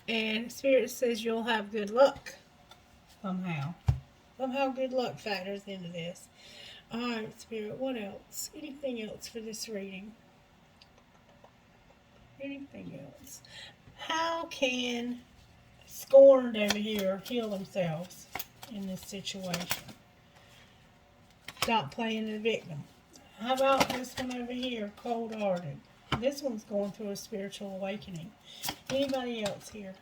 Speaker 1: And Spirit says you'll have good luck somehow. Somehow good luck factors into this. Alright, Spirit, what else? Anything else for this reading? Anything else? How can scorned over here heal themselves in this situation? Stop playing the victim. How about this one over here, cold-hearted? This one's going through a spiritual awakening. Anybody else here?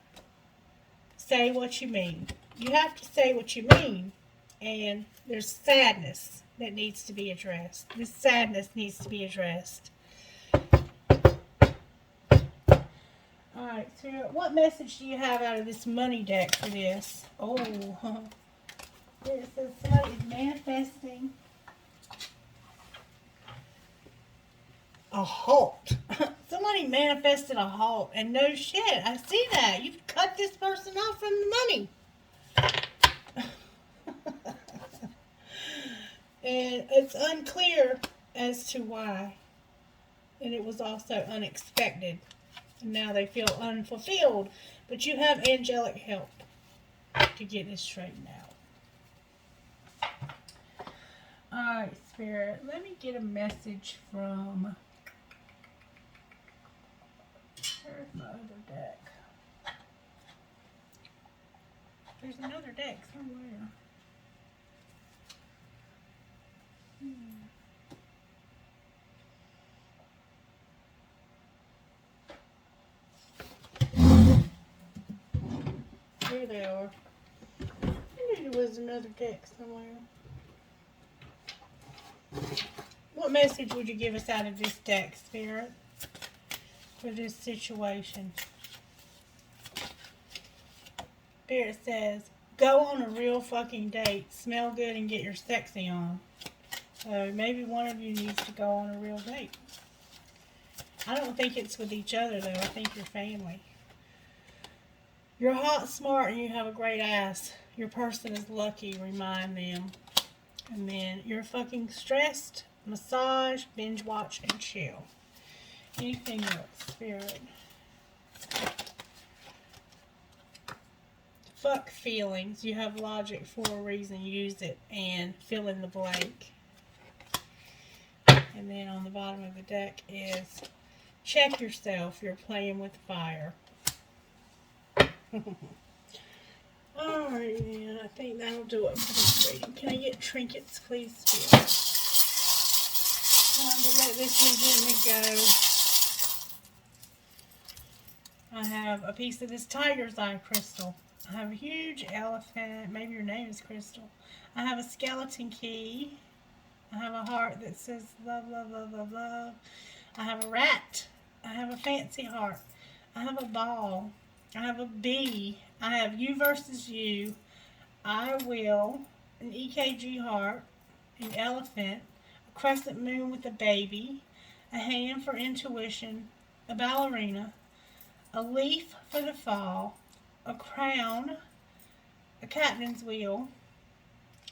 Speaker 1: Say what you mean. You have to say what you mean. And there's sadness that needs to be addressed. This sadness needs to be addressed. Alright, so what message do you have out of this money deck for this? Oh, it says somebody is manifesting a halt. Somebody manifested a halt, and no shit, I see that. You've cut this person off from the money. And it's unclear as to why. And it was also unexpected. And now they feel unfulfilled. But you have angelic help to get this straightened out. Alright, Spirit. Let me get a message from... Where's my other deck? There's another deck somewhere. Here they are. I knew there was another deck somewhere. What message would you give us out of this deck, Spirit, for this situation? Spirit says, go on a real fucking date. Smell good and get your sexy on. So maybe one of you needs to go on a real date. I don't think it's with each other, though. I think you're family. You're hot, smart, and you have a great ass. Your person is lucky, remind them. And then you're fucking stressed, massage, binge watch, and chill. Anything else, Spirit? Fuck feelings. You have logic for a reason. Use it and fill in the blank. And then on the bottom of the deck is check yourself. You're playing with fire. Alright, man. I think that'll do it for this reading. Can I get trinkets, please, Spirit? Time to let this resentment go. I have a piece of this tiger's eye crystal. I have a huge elephant. Maybe your name is Crystal. I have a skeleton key. I have a heart that says love, love, love, love, love. I have a rat. I have a fancy heart. I have a ball. I have a bee. I have you versus you. I will. An EKG heart. An elephant. A crescent moon with a baby. A hand for intuition. A ballerina. A leaf for the fall. A crown. A captain's wheel.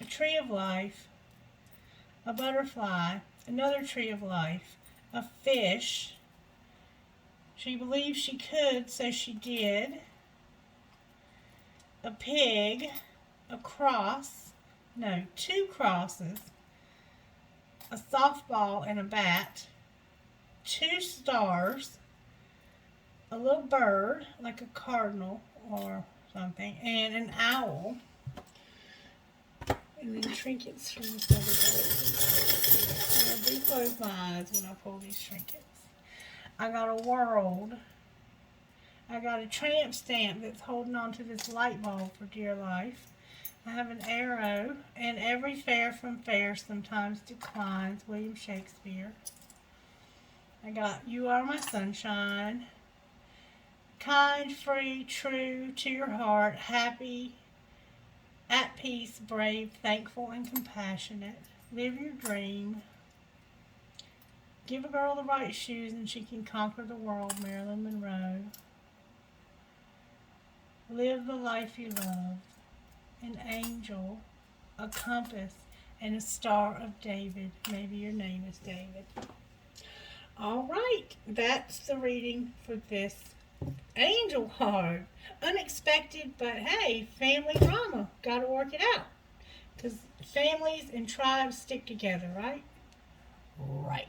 Speaker 1: A tree of life. A butterfly, another tree of life, a fish. She believed she could, so she did. A pig, a cross, no, 2 crosses, a softball and a bat, 2 stars, a little bird, like a cardinal or something, and an owl. And then trinkets from this other deck. I do close my eyes when I pull these trinkets. I got a world. I got a tramp stamp that's holding on to this light bulb for dear life. I have an arrow. And every fare from fair sometimes declines. William Shakespeare. I got you are my sunshine. Kind, free, true to your heart, happy, at peace, brave, thankful, and compassionate. Live your dream. Give a girl the right shoes and she can conquer the world, Marilyn Monroe. Live the life you love. An angel, a compass, and a star of David. Maybe your name is David. All right, that's the reading for this angel card. Unexpected, but hey, family drama. Got to work it out. Because families and tribes stick together, right? Right.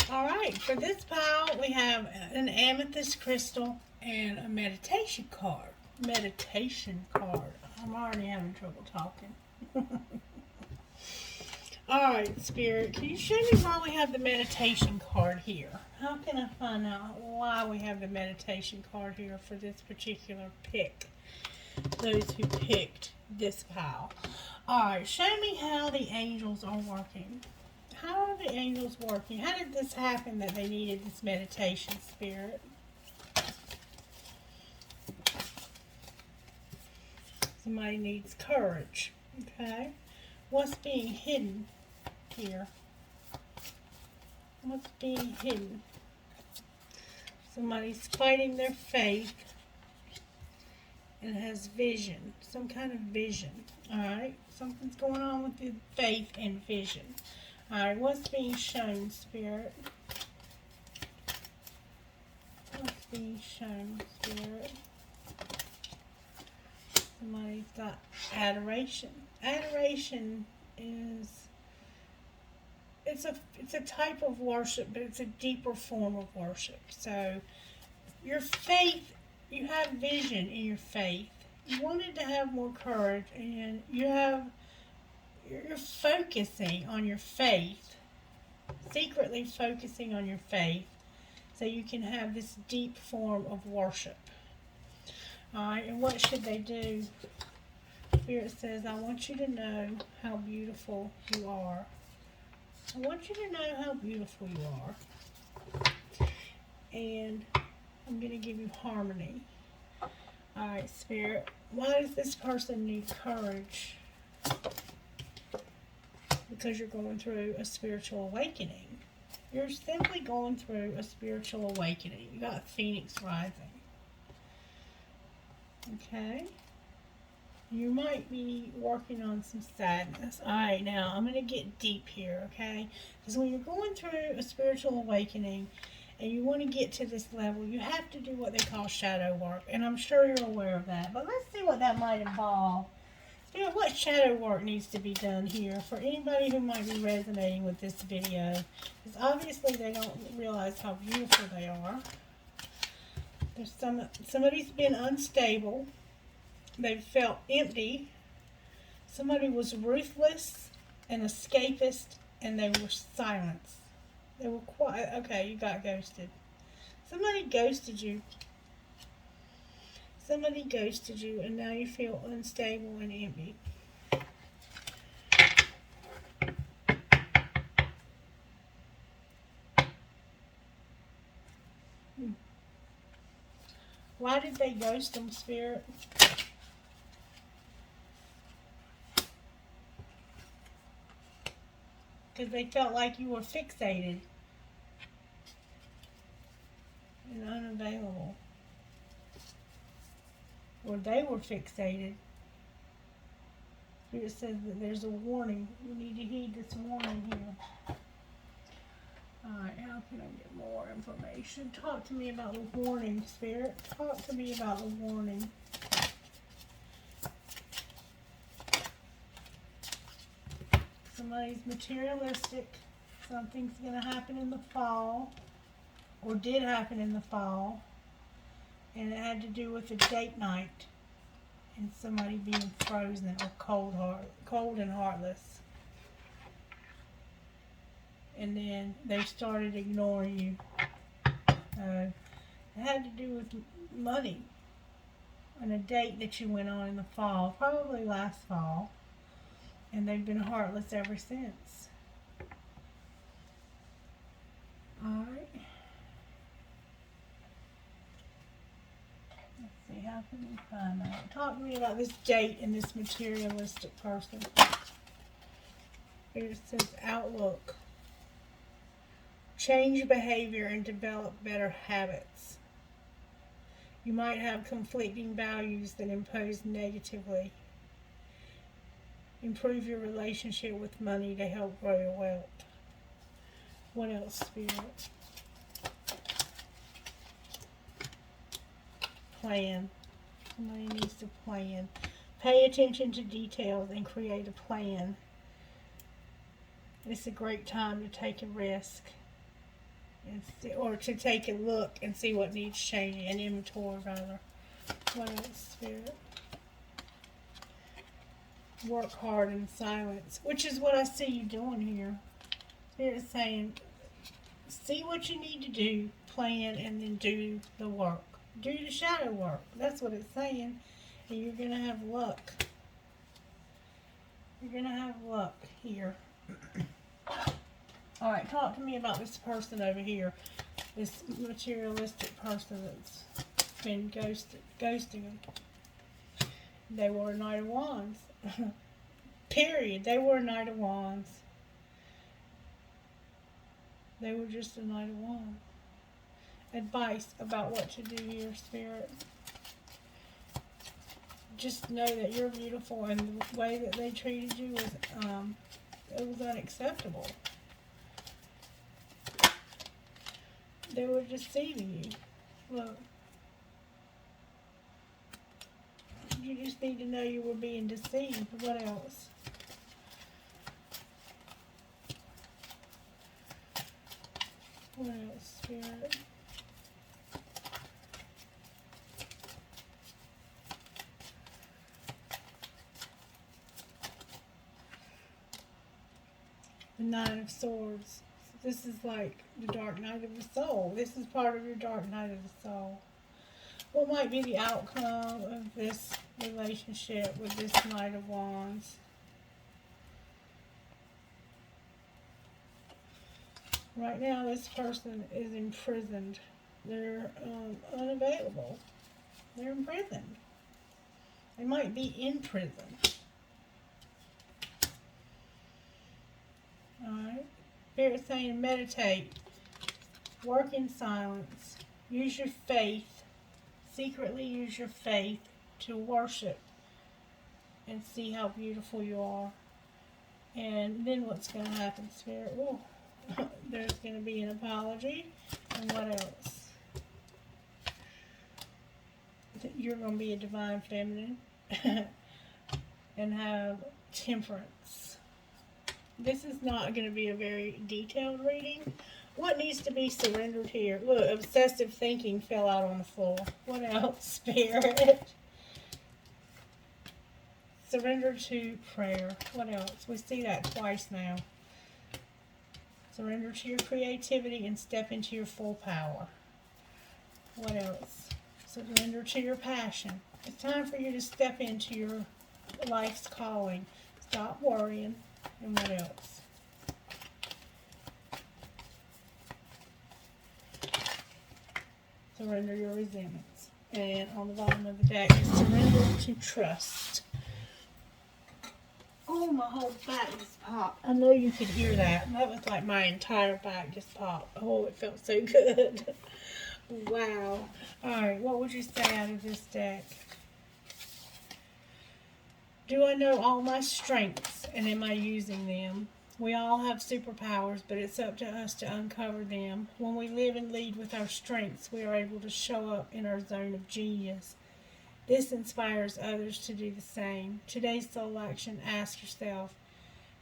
Speaker 1: Alright, for this pile, we have an amethyst crystal and a meditation card. Meditation card. I'm already having trouble talking. Alright, Spirit, can you show me why we have the meditation card here? How can I find out why we have the meditation card here for this particular pick? Those who picked this pile. Alright, show me how the angels are working. How are the angels working? How did this happen that they needed this meditation, Spirit? Somebody needs courage. Okay. What's being hidden here? What's being hidden? Somebody's fighting their faith and has vision. Some kind of vision. Alright. Something's going on with the faith and vision. Alright, what's being shown, Spirit? What's being shown, Spirit? Somebody's got adoration. Adoration is, it's a type of worship, but it's a deeper form of worship. So, your faith, you have vision in your faith. You wanted to have more courage, and you're focusing on your faith, secretly focusing on your faith, so you can have this deep form of worship. Alright, and what should they do? Spirit says, I want you to know how beautiful you are. I want you to know how beautiful you are. And I'm going to give you harmony. Alright, Spirit, why does this person need courage? Because you're going through a spiritual awakening. You're simply going through a spiritual awakening. You got Phoenix rising. Okay? You might be working on some sadness. Alright, now I'm going to get deep here, okay? Because when you're going through a spiritual awakening and you want to get to this level, you have to do what they call shadow work. And I'm sure you're aware of that. But let's see what that might involve. What shadow work needs to be done here for anybody who might be resonating with this video? Because obviously they don't realize how beautiful they are. There's somebody's been unstable. They've felt empty. Somebody was ruthless and escapist, and they were silenced. They were quiet. Okay, you got ghosted. Somebody ghosted you. Somebody ghosted you, and now you feel unstable and empty. Why did they ghost them, Spirit? Because they felt like you were fixated and unavailable. Or they were fixated. Spirit says that there's a warning. You need to heed this warning here. Alright, how can I get more information? Talk to me about the warning, Spirit. Talk to me about the warning. Somebody's materialistic. Something's going to happen in the fall. Or did happen in the fall. And it had to do with a date night and somebody being frozen or cold and heartless. And then they started ignoring you. It had to do with money and a date that you went on in the fall, probably last fall. And they've been heartless ever since. Alright. How can we find out? Talk to me about this date and this materialistic person. Here it says outlook. Change behavior and develop better habits. You might have conflicting values that impose negatively. Improve your relationship with money to help grow your wealth. What else, Spirit? Plan. Somebody needs to plan. Pay attention to details and create a plan. It's a great time to take a risk. and see, or to take a look and see what needs changing, an inventory rather. What else, Spirit? Work hard in silence, which is what I see you doing here. Spirit's saying, see what you need to do, plan, and then do the work. Do the shadow work. That's what it's saying. And you're going to have luck. You're going to have luck here. Alright, talk to me about this person over here. This materialistic person that's been ghosting them. They were a Knight of Wands. Period. They were a Knight of Wands. They were just a Knight of Wands. Advice about what to do here, Spirit. Just know that you're beautiful, and the way that they treated you was it was unacceptable. They were deceiving you. Look. You just need to know you were being deceived. What else? What else, Spirit? The Nine of Swords. This is like the Dark Night of the Soul. This is part of your Dark Night of the Soul. What might be the outcome of this relationship with this Knight of Wands? Right now, this person is imprisoned. They're unavailable. They're imprisoned. They might be in prison. Alright. Spirit saying meditate. Work in silence. Use your faith. Secretly use your faith to worship and see how beautiful you are. And then what's going to happen, Spirit? Ooh. There's going to be an apology. And what else? You're going to be a divine feminine and have temperance. This is not going to be a very detailed reading. What needs to be surrendered here? Look, obsessive thinking fell out on the floor. What else, Spirit? Surrender to prayer. What else? We see that twice now. Surrender to your creativity and step into your full power. What else? Surrender to your passion. It's time for you to step into your life's calling. Stop worrying. And what else? Surrender your resentments. And on the bottom of the deck is surrender to trust. Oh, my whole back just popped. I know you could hear that. That was like my entire back just popped. Oh, it felt so good. Wow. Alright, what would you say out of this deck? Do I know all my strengths, and am I using them? We all have superpowers, but it's up to us to uncover them. When we live and lead with our strengths, we are able to show up in our zone of genius. This inspires others to do the same. Today's soul action, ask yourself,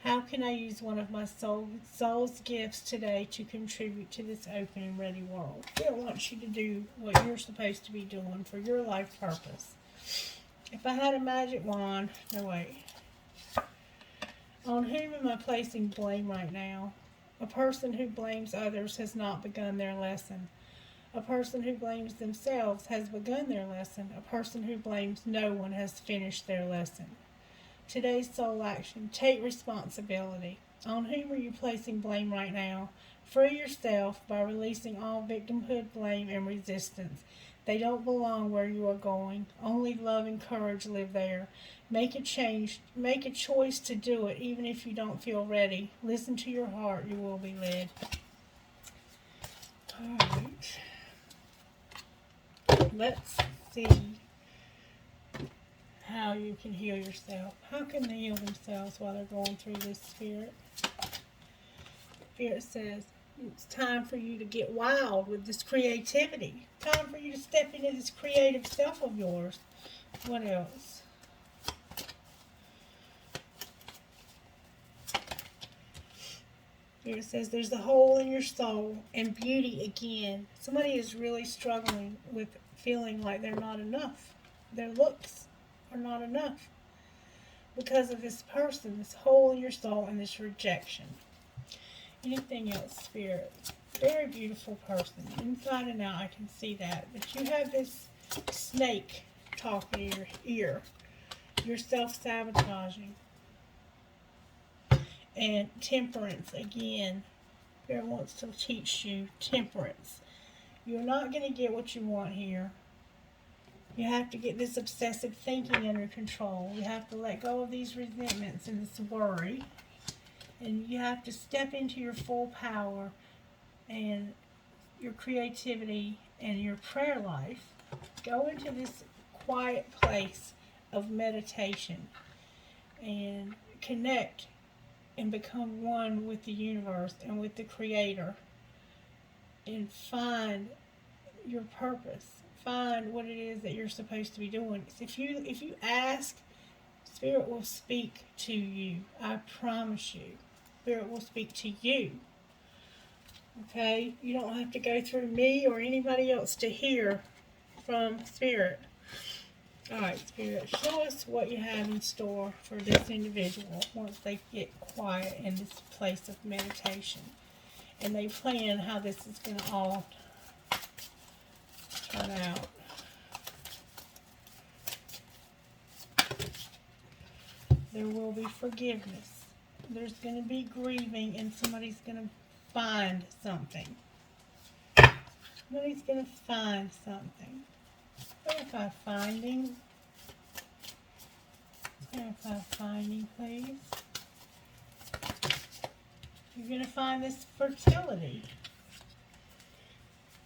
Speaker 1: how can I use one of my soul's gifts today to contribute to this open and ready world? It wants you to do what you're supposed to be doing for your life purpose. If I had a magic wand, no wait. On whom am I placing blame right now? A person who blames others has not begun their lesson. A person who blames themselves has begun their lesson. A person who blames no one has finished their lesson. Today's soul action, take responsibility. On whom are you placing blame right now? Free yourself by releasing all victimhood, blame, and resistance. They don't belong where you are going. Only love and courage live there. Make a change. Make a choice to do it, even if you don't feel ready. Listen to your heart. You will be led. All right. Let's see how you can heal yourself. How can they heal themselves while they're going through this, Spirit? Spirit says, it's time for you to get wild with this creativity. Time for you to step into this creative self of yours. What else? Here it says there's a hole in your soul and beauty again. Somebody is really struggling with feeling like they're not enough. Their looks are not enough because of this person, this hole in your soul, and this rejection. Anything else, Spirit? Very beautiful person. Inside and out, I can see that. But you have this snake talking in your ear. You're self-sabotaging. And temperance, again. Spirit wants to teach you temperance. You're not going to get what you want here. You have to get this obsessive thinking under control. You have to let go of these resentments and this worry. And you have to step into your full power and your creativity and your prayer life. Go into this quiet place of meditation and connect and become one with the universe and with the Creator, and find your purpose. Find what it is that you're supposed to be doing. If you ask, Spirit will speak to you. I promise you. Spirit will speak to you. Okay? You don't have to go through me or anybody else to hear from Spirit. Alright, Spirit, show us what you have in store for this individual once they get quiet in this place of meditation. And they plan how this is going to all turn out. There will be forgiveness. There's going to be grieving, and somebody's going to find something. Somebody's going to find something. Clarify finding. Clarify finding, please. You're going to find this fertility.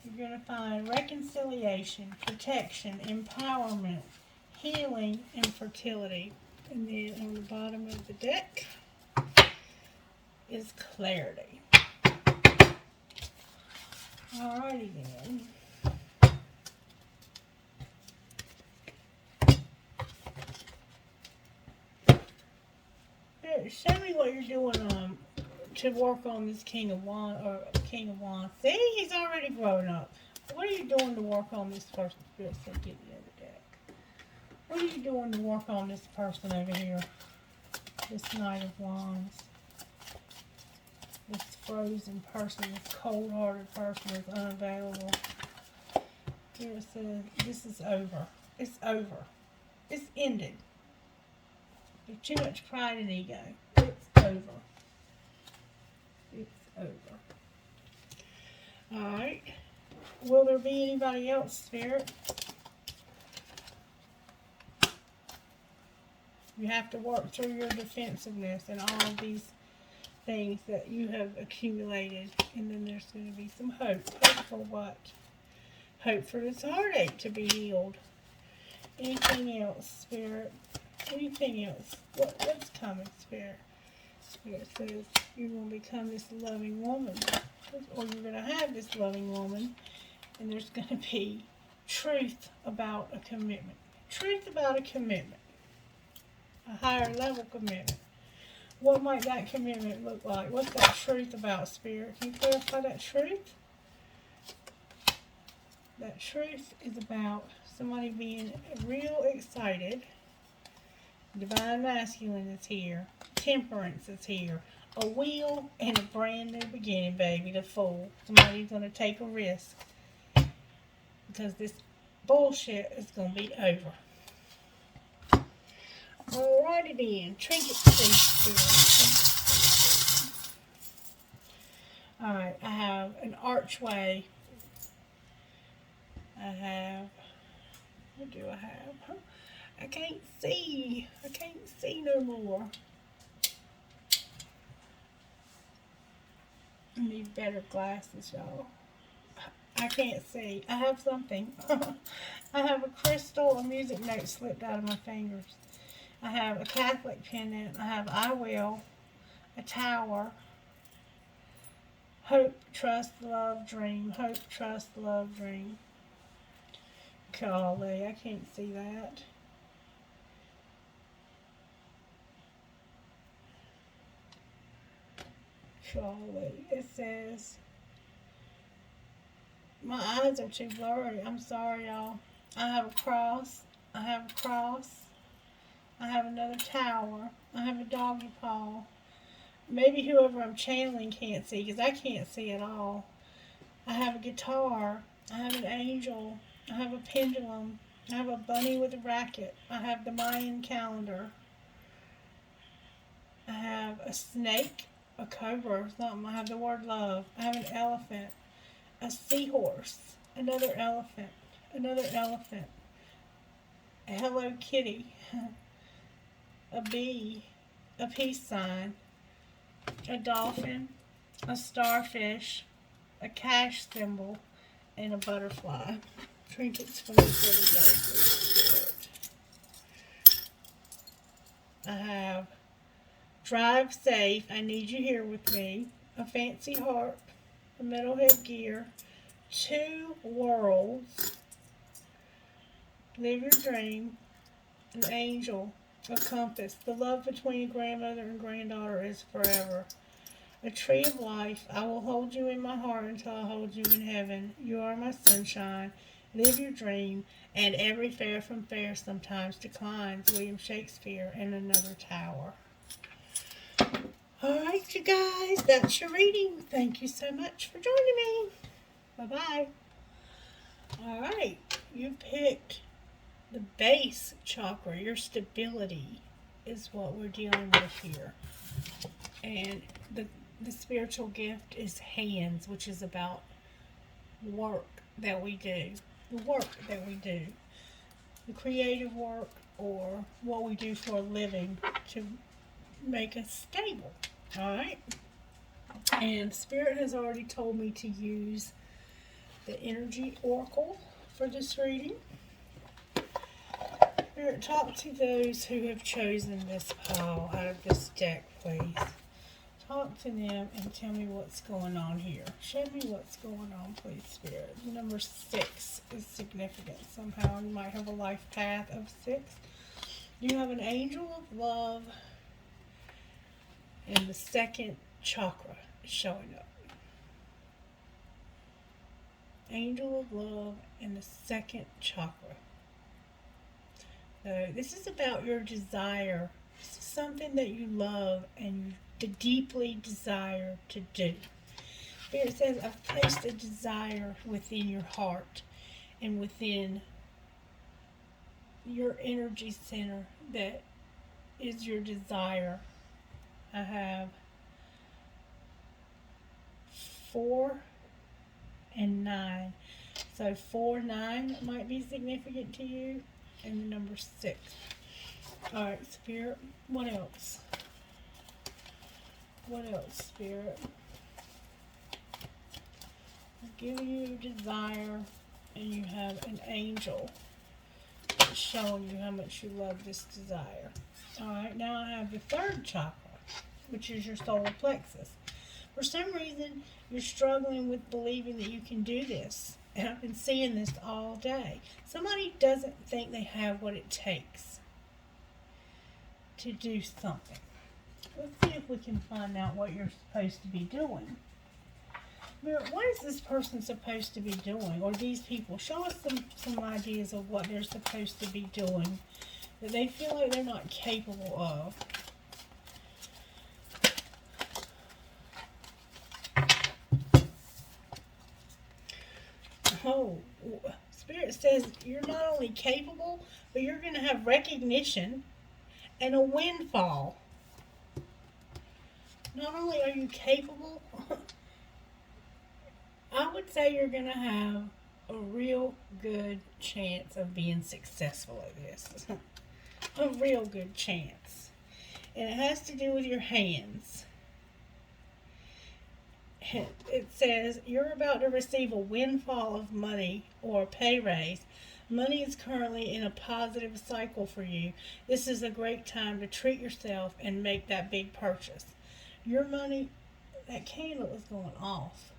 Speaker 1: You're going to find reconciliation, protection, empowerment, healing, and fertility. And then on the bottom of the deck is clarity. Alrighty then. Show me what you're doing to work on this King of Wands or King of Wands. See, he's already grown up. What are you doing to work on this person? Spirit said get the other deck. What are you doing to work on this person over here? This Knight of Wands. This frozen person, this cold-hearted person is unavailable. Here it says, this is over. It's over. It's ended. There's too much pride and ego. It's over. It's over. Alright. Will there be anybody else, Spirit? You have to work through your defensiveness and all of these things that you have accumulated. And then there's going to be some hope. Hope for what? Hope for this heartache to be healed. Anything else, Spirit? Anything else? What's coming, Spirit? Spirit says you're going to become this loving woman. Or you're going to have this loving woman. And there's going to be truth about a commitment. Truth about a commitment. A higher level commitment. What might that commitment look like? What's that truth about, Spirit? Can you clarify that truth? That truth is about somebody being real excited. Divine Masculine is here. Temperance is here. A wheel and a brand new beginning, baby. The Fool. Somebody's going to take a risk. Because this bullshit is going to be over. Alrighty then. Trinket Spirit. Alright, I have an archway. I have... What do I have? I can't see. I can't see no more. I need better glasses, y'all. I can't see. I have something. I have a crystal, a music note slipped out of my fingers. I have a Catholic pendant. I have I will, a tower. Hope, trust, love, dream. Hope, trust, love, dream. Golly, I can't see that. Golly. It says, my eyes are too blurry. I'm sorry, y'all. I have a cross. I have a cross. I have another tower. I have a doggy paw. Maybe whoever I'm channeling can't see because I can't see at all. I have a guitar. I have an angel. I have a pendulum. I have a bunny with a racket. I have the Mayan calendar. I have a snake, a cobra, something. I have the word love. I have an elephant, a seahorse, another elephant, a Hello Kitty, a bee, a peace sign, a dolphin, a starfish, a cash symbol, and a butterfly. Trinkets for this every day. I have drive safe, I need you here with me, a fancy harp, a metalhead gear, 2 worlds, live your dream, an angel, a compass, the love between grandmother and granddaughter is forever. A tree of life, I will hold you in my heart until I hold you in heaven. You are my sunshine. Live your dream, and every fare from fair sometimes declines. William Shakespeare, and another tower. Alright, you guys, that's your reading. Thank you so much for joining me. Bye-bye. Alright, you picked the base chakra. Your stability is what we're dealing with here. And the spiritual gift is hands, which is about work that we do. The work that we do. The creative work or what we do for a living to make us stable. Alright? And Spirit has already told me to use the Energy Oracle for this reading. Spirit, talk to those who have chosen this pile out of this deck, please. Talk to them and tell me what's going on here. Show me what's going on, please, Spirit. Number 6 is significant. Somehow you might have a life path of 6. You have an angel of love, and the second chakra is showing up. Angel of love and the second chakra. So this is about your desire. This is something that you love and you deeply desire to do. Spirit says, I've placed a desire within your heart and within your energy center that is your desire. I have 4 and 9. So 4, 9 might be significant to you. And the number 6. Alright, Spirit. What else? What else, Spirit? I'm giving you desire, and you have an angel showing you how much you love this desire. Alright, now I have the third chakra, which is your solar plexus. For some reason, you're struggling with believing that you can do this. And I've been seeing this all day. Somebody doesn't think they have what it takes to do something. Let's see if we can find out what you're supposed to be doing. What is this person supposed to be doing? Or these people? Show us some ideas of what they're supposed to be doing that they feel like they're not capable of. Oh, Spirit says you're not only capable, but you're going to have recognition and a windfall. Not only are you capable, I would say you're going to have a real good chance of being successful at this. A real good chance. And it has to do with your hands. It says you're about to receive a windfall of money or a pay raise. Money is currently in a positive cycle for you. This is a great time to treat yourself and make that big purchase. Your money, that candle is going off.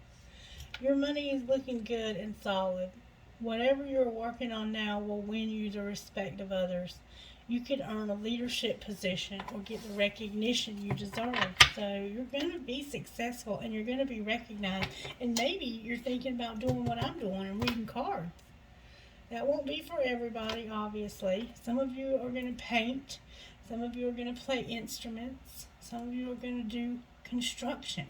Speaker 1: Your money is looking good and solid. Whatever you're working on now will win you the respect of others. You could earn a leadership position or get the recognition you deserve. So you're going to be successful and you're going to be recognized. And maybe you're thinking about doing what I'm doing and reading cards. That won't be for everybody, obviously. Some of you are going to paint. Some of you are going to play instruments. Some of you are going to do construction.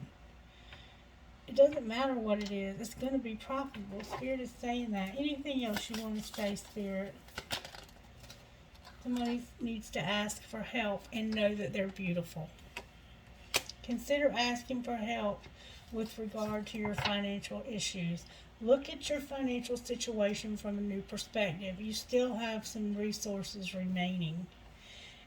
Speaker 1: It doesn't matter what it is. It's going to be profitable. Spirit is saying that. Anything else you want to say, Spirit? Somebody needs to ask for help and know that they're beautiful. Consider asking for help with regard to your financial issues. Look at your financial situation from a new perspective. You still have some resources remaining.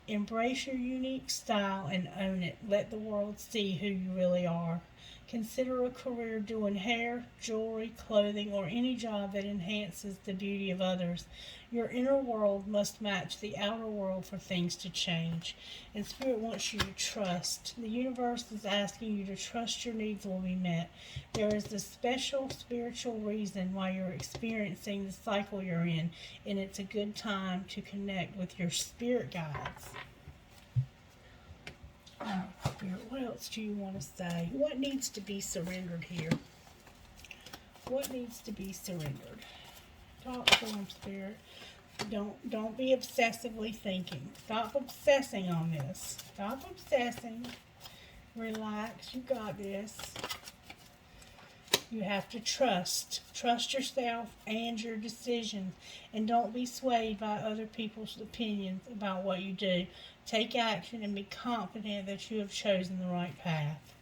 Speaker 1: Embrace your unique style and own it. Let the world see who you really are. Consider a career doing hair, jewelry, clothing, or any job that enhances the beauty of others. Your inner world must match the outer world for things to change. And Spirit wants you to trust. The universe is asking you to trust your needs will be met. There is a special spiritual reason why you're experiencing the cycle you're in, and it's a good time to connect with your spirit guides. Oh, Spirit, what else do you want to say? What needs to be surrendered here? What needs to be surrendered? Talk to them, Spirit. Don't be obsessively thinking. Stop obsessing on this. Stop obsessing. Relax. You got this. You have to trust. Trust yourself and your decisions. And don't be swayed by other people's opinions about what you do. Take action and be confident that you have chosen the right path.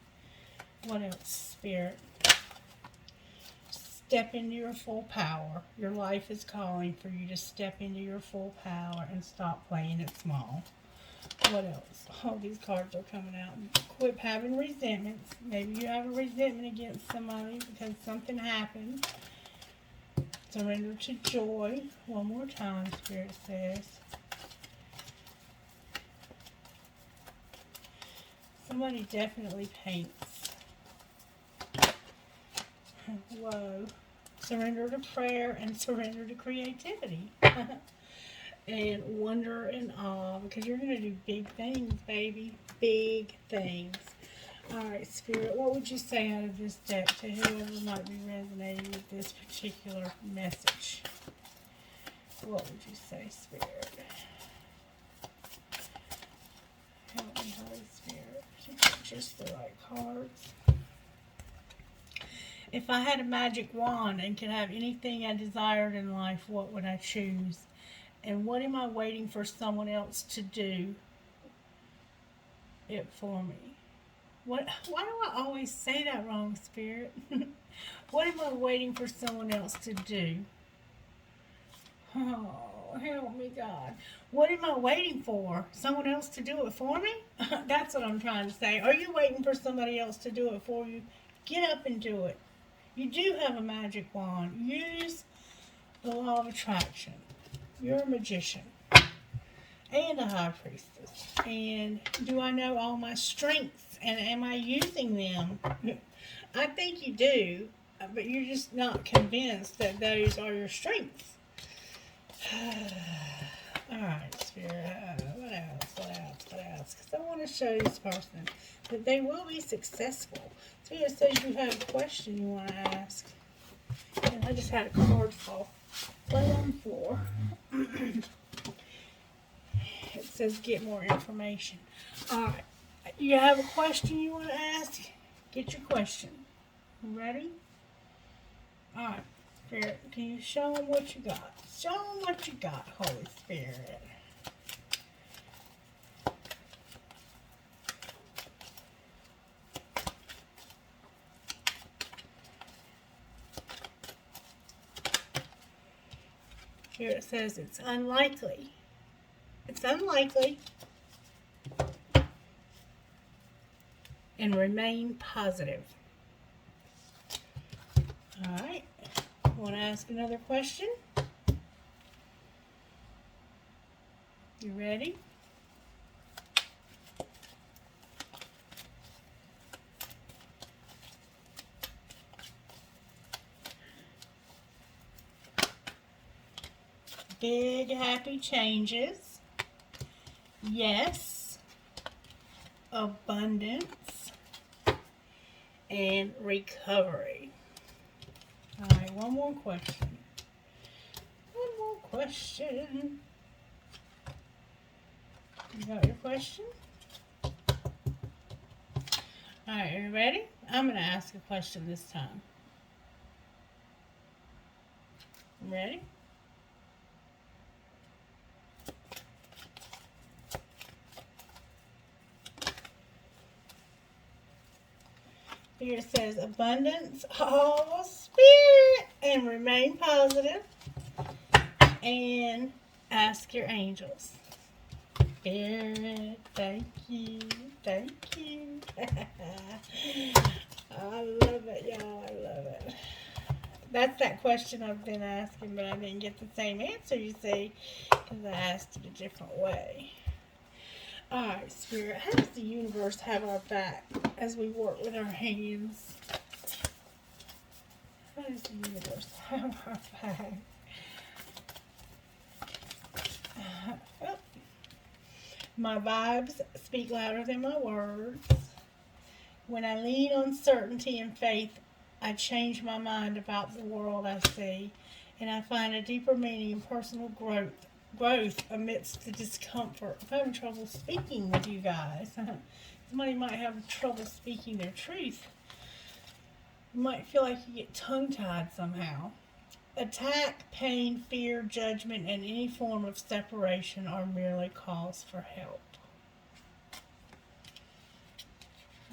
Speaker 1: What else, Spirit? Step into your full power. Your life is calling for you to step into your full power and stop playing it small. What else? All these cards are coming out. Quit having resentments. Maybe you have a resentment against somebody because something happened. Surrender to joy. One more time, Spirit says. Somebody definitely paints. Whoa. Surrender to prayer and surrender to creativity. And wonder and awe, because you're going to do big things, baby. Big things. Alright, Spirit, what would you say out of this deck to whoever might be resonating with this particular message? What would you say, Spirit? Help me, Holy Spirit, to get just the right cards. If I had a magic wand and could have anything I desired in life, what would I choose? And what am I waiting for someone else to do it for me? Why do I always say that wrong, Spirit? What am I waiting for someone else to do? Oh, help me, God. What am I waiting for? Someone else to do it for me? That's what I'm trying to say. Are you waiting for somebody else to do it for you? Get up and do it. You do have a magic wand. Use the law of attraction. You're a magician and a high priestess. And do I know all my strengths? And am I using them? I think you do, but you're just not convinced that those are your strengths. Alright, Spirit. What else? Because I want to show this person that they will be successful. Spirit says you have a question you want to ask. And I just had a card fall right on the floor. It says get more information. Alright. You have a question you want to ask? Get your question. You ready? Alright, Spirit, can you show them what you got? Show them what you got, Holy Spirit. Here it says it's unlikely. It's unlikely. And remain positive. Alright. Want to ask another question? You ready? big happy changes. Yes. Abundance. And recovery. Alright, one more question. One more question. You got your question? Alright, are you ready? I'm going to ask a question this time. Ready? Here it says abundance, all spirit, and remain positive, and ask your angels. Spirit, thank you, thank you. I love it, y'all, I love it. That's that question I've been asking, but I didn't get the same answer, you see, because I asked it a different way. Alright, Spirit, how does the universe have our back as we work with our hands? How does the universe have our back? Oh. My vibes speak louder than my words. When I lean on certainty and faith, I change my mind about the world I see, and I find a deeper meaning in personal growth amidst the discomfort. I'm having trouble speaking with you guys. Somebody might have trouble speaking their truth. You might feel like you get tongue-tied somehow. Attack, pain, fear, judgment, and any form of separation are merely calls for help.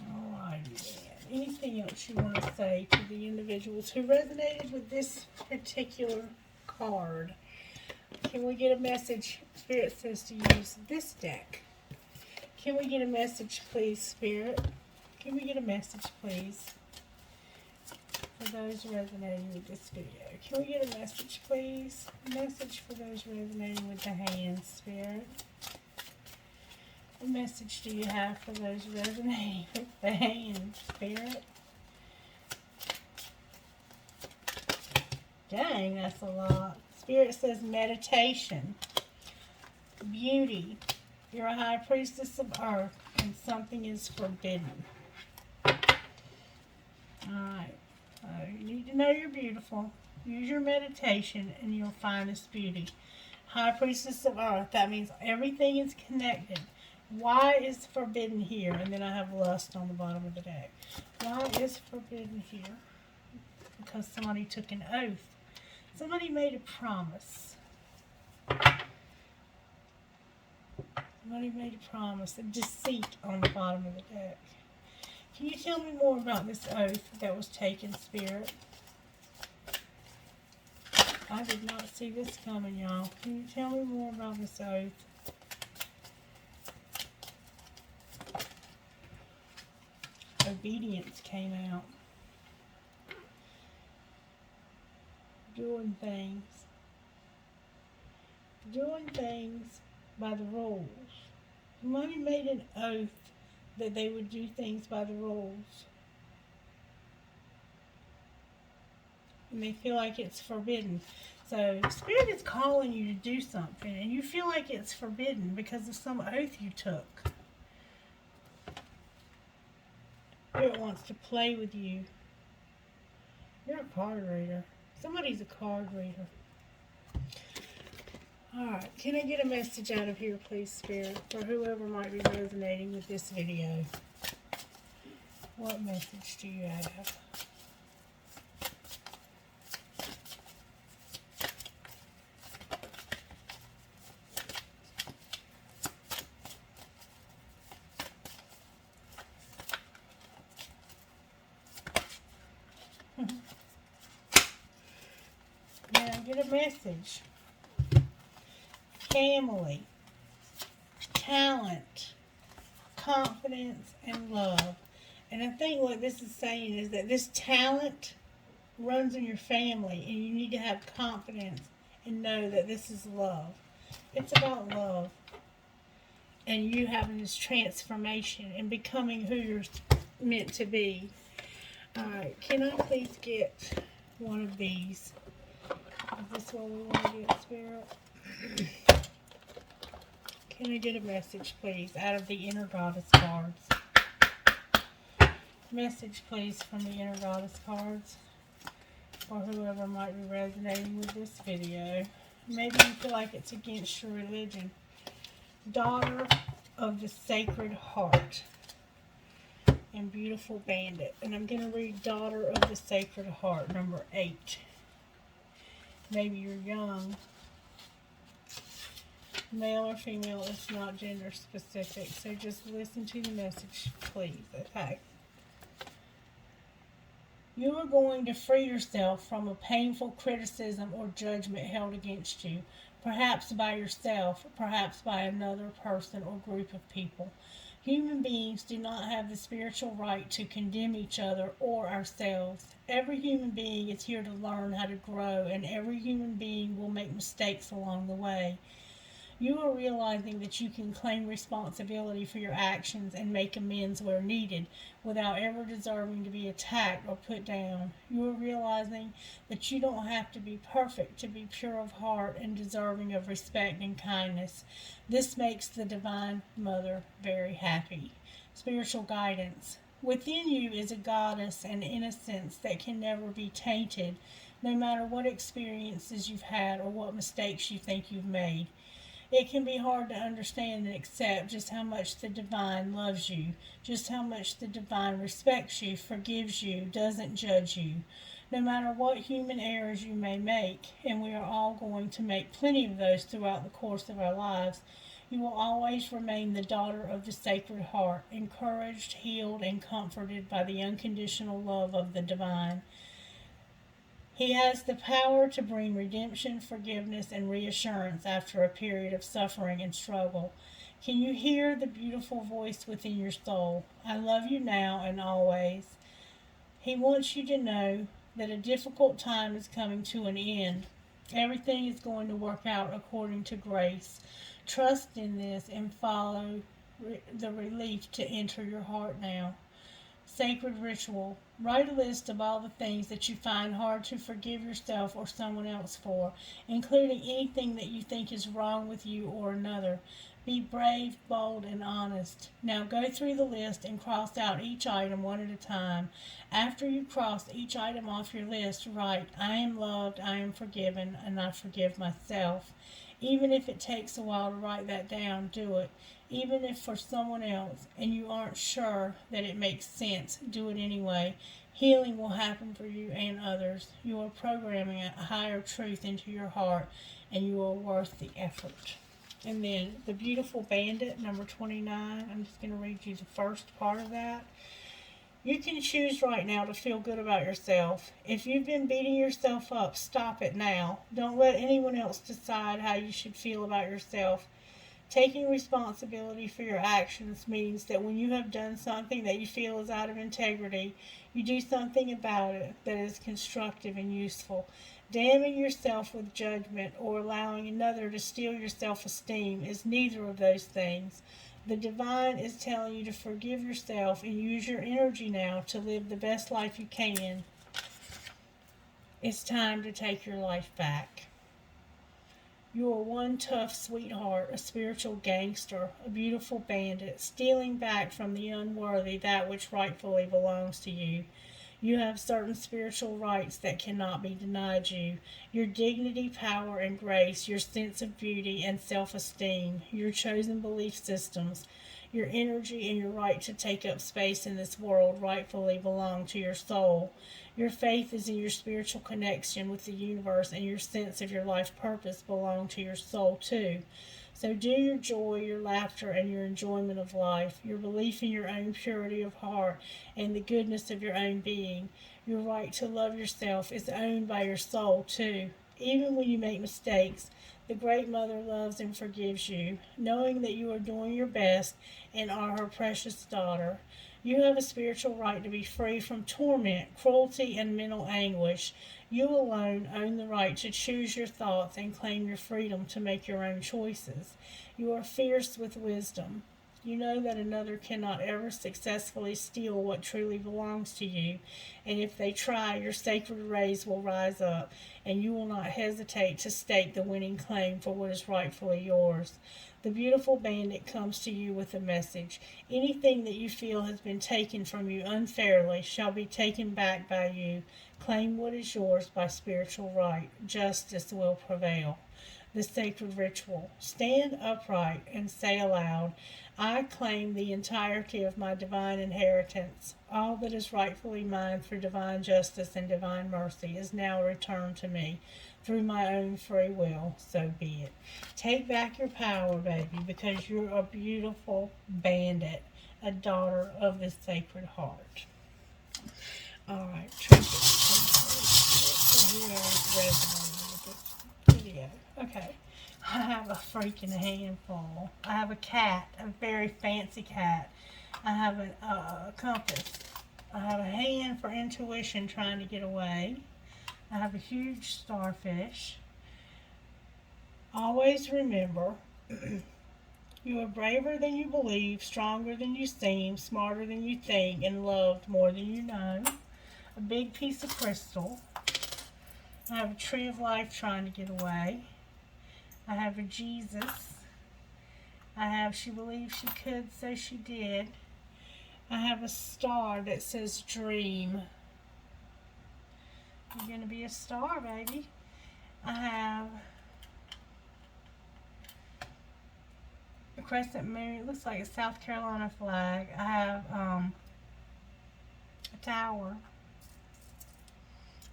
Speaker 1: Alrighty then. Anything else you want to say to the individuals who resonated with this particular card? Can we get a message? Spirit says to use this deck. Can we get a message, please, Spirit? Can we get a message, please, for those resonating with this video? Can we get a message, please? A message for those resonating with the hands, Spirit. What message do you have for those resonating with the hands, Spirit? Dang, that's a lot. Spirit says meditation, beauty. You're a high priestess of earth, and something is forbidden. Alright. You need to know you're beautiful. Use your meditation, and you'll find this beauty. High priestess of earth. That means everything is connected. Why is forbidden here? And then I have lust on the bottom of the deck. Why is forbidden here? Because somebody took an oath. Somebody made a promise. Somebody made a promise. A deceit on the bottom of the deck. Can you tell me more about this oath that was taken, Spirit? I did not see this coming, y'all. Can you tell me more about this oath? Obedience came out. Doing things by the rules. Somebody made an oath that they would do things by the rules. And they feel like it's forbidden. So Spirit is calling you to do something, and you feel like it's forbidden because of some oath you took. Spirit wants to play with you. You're a card reader. Somebody's a card reader. Alright, can I get a message out of here, please, Spirit, for whoever might be resonating with this video? What message do you have? Now, get a message. Family, talent, confidence, and love. And I think what this is saying is that this talent runs in your family, and you need to have confidence and know that this is love. It's about love. And you having this transformation and becoming who you're meant to be. Alright, can I please get one of these? Is this what we want to get, Spirit? Can I get a message, please, out of the Inner Goddess cards? Message, please, from the Inner Goddess cards for whoever might be resonating with this video. Maybe you feel like it's against your religion. Daughter of the Sacred Heart and Beautiful Bandit. And I'm going to read Daughter of the Sacred Heart, number 8. Maybe you're young. Male or female, it's not gender specific. So just listen to the message, please. Okay. You are going to free yourself from a painful criticism or judgment held against you, perhaps by yourself, perhaps by another person or group of people. Human beings do not have the spiritual right to condemn each other or ourselves. Every human being is here to learn how to grow, and every human being will make mistakes along the way. You are realizing that you can claim responsibility for your actions and make amends where needed without ever deserving to be attacked or put down. You are realizing that you don't have to be perfect to be pure of heart and deserving of respect and kindness. This makes the Divine Mother very happy. Spiritual guidance. Within you is a goddess and innocence that can never be tainted, no matter what experiences you've had or what mistakes you think you've made. It can be hard to understand and accept just how much the Divine loves you, just how much the Divine respects you, forgives you, doesn't judge you. No matter what human errors you may make, and we are all going to make plenty of those throughout the course of our lives, you will always remain the daughter of the Sacred Heart, encouraged, healed, and comforted by the unconditional love of the Divine. He has the power to bring redemption, forgiveness, and reassurance after a period of suffering and struggle. Can you hear the beautiful voice within your soul? I love you now and always. He wants you to know that a difficult time is coming to an end. Everything is going to work out according to grace. Trust in this and follow the relief to enter your heart now. Sacred ritual. Write a list of all the things that you find hard to forgive yourself or someone else for, including anything that you think is wrong with you or another. Be brave, bold, and honest. Now go through the list and cross out each item one at a time. After you cross each item off your list, write, I am loved, I am forgiven, and I forgive myself. Even if it takes a while to write that down, do it. Even if for someone else and you aren't sure that it makes sense, do it anyway. Healing will happen for you and others. You are programming a higher truth into your heart, and you are worth the effort. And then the Beautiful Bandit, number 29. I'm just going to read you the first part of that. You can choose right now to feel good about yourself. If you've been beating yourself up, stop it now. Don't let anyone else decide how you should feel about yourself. Taking responsibility for your actions means that when you have done something that you feel is out of integrity, you do something about it that is constructive and useful. Damning yourself with judgment or allowing another to steal your self-esteem is neither of those things. The Divine is telling you to forgive yourself and use your energy now to live the best life you can. It's time to take your life back. You are one tough sweetheart, a spiritual gangster, a beautiful bandit, stealing back from the unworthy that which rightfully belongs to you. You have certain spiritual rights that cannot be denied you. Your dignity, power, and grace, your sense of beauty and self-esteem, your chosen belief systems, your energy, and your right to take up space in this world rightfully belong to your soul. Your faith is in your spiritual connection with the universe, and your sense of your life purpose belong to your soul too. So do your joy, your laughter, and your enjoyment of life, your belief in your own purity of heart and the goodness of your own being. Your right to love yourself is owned by your soul too. Even when you make mistakes, the Great Mother loves and forgives you, knowing that you are doing your best and are her precious daughter. You have a spiritual right to be free from torment, cruelty, and mental anguish. You alone own the right to choose your thoughts and claim your freedom to make your own choices. You are fierce with wisdom. You know that another cannot ever successfully steal what truly belongs to you, and if they try, your sacred rays will rise up, and you will not hesitate to stake the winning claim for what is rightfully yours. The beautiful bandit comes to you with a message. Anything that you feel has been taken from you unfairly shall be taken back by you. Claim what is yours by spiritual right. Justice will prevail. The sacred ritual. Stand upright and say aloud, I claim the entirety of my divine inheritance. All that is rightfully mine through divine justice and divine mercy is now returned to me through my own free will. So be it. Take back your power, baby, because you're a beautiful bandit, a daughter of the Sacred Heart. All right, trinkets. Who else resonated with this video? Okay. I have a freaking handful. I have a cat, a very fancy cat. I have a compass. I have a hand for intuition trying to get away. I have a huge starfish. Always remember, you are braver than you believe, stronger than you seem, smarter than you think, and loved more than you know. A big piece of crystal. I have a tree of life trying to get away. I have a Jesus. I have she believed she could, so she did. I have a star that says dream. You're going to be a star, baby. I have a crescent moon. It looks like a South Carolina flag. I have a tower.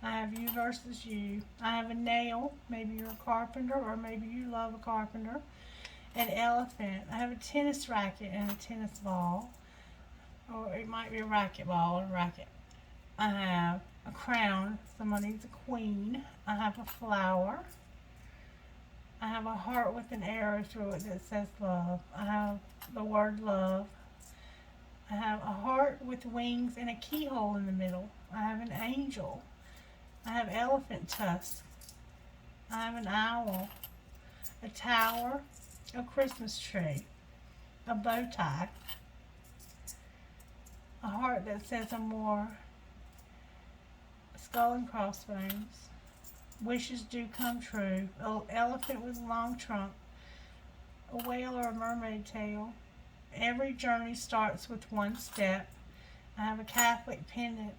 Speaker 1: I have you versus you. I have a nail. Maybe you're a carpenter, or maybe you love a carpenter. An elephant. I have a tennis racket and a tennis ball. Or it might be a racket ball or a racket. I have a crown. Someone needs a queen. I have a flower. I have a heart with an arrow through it that says love. I have the word love. I have a heart with wings and a keyhole in the middle. I have an angel. I have elephant tusks. I have an owl, a tower, a Christmas tree, a bow tie, a heart that says amor, a skull and crossbones, wishes do come true, an elephant with a long trunk, a whale or a mermaid tail. Every journey starts with one step. I have a Catholic pendant.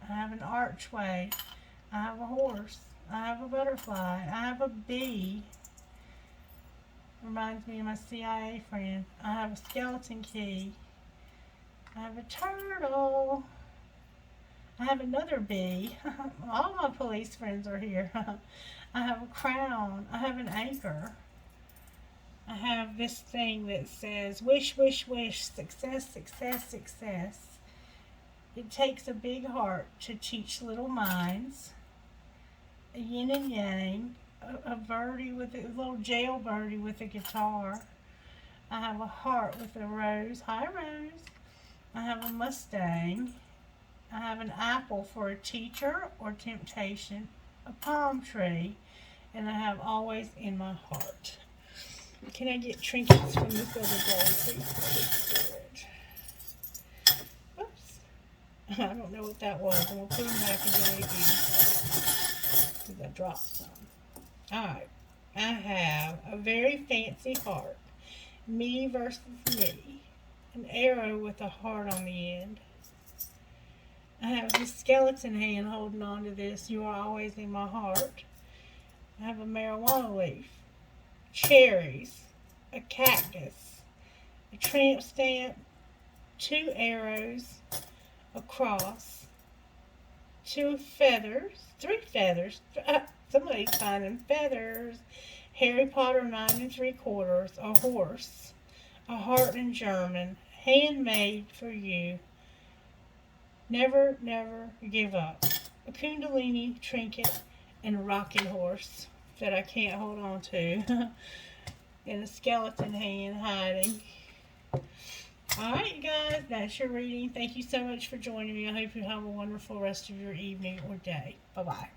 Speaker 1: I have an archway. I have a horse. I have a butterfly. I have a bee. Reminds me of my CIA friend. I have a skeleton key. I have a turtle. I have another bee. All my police friends are here. I have a crown. I have an anchor. I have this thing that says, wish, wish, wish, success, success, success. It takes a big heart to teach little minds. A yin and yang. A birdie with a little jail birdie with a guitar. I have a heart with a rose. Hi, Rose. I have a Mustang. I have an apple for a teacher or temptation. A palm tree. And I have always in my heart. Can I get trinkets from this other bowl, please? Oops. I don't know what that was. I'm going to put them back into the because I dropped some. Alright. I have a very fancy heart. Me versus me. An arrow with a heart on the end. I have this skeleton hand holding on to this. You are always in my heart. I have a marijuana leaf. Cherries, a cactus, a tramp stamp, 2 arrows, a cross, 2 feathers, 3 feathers, somebody's finding feathers, Harry Potter 9 3/4, a horse, a heart in German, handmade for you, never, never give up, a kundalini trinket, and a rocking horse that I can't hold on to, and a skeleton hand hiding. Alright, guys, that's your reading. Thank you so much for joining me. I hope you have a wonderful rest of your evening or day. Bye-bye.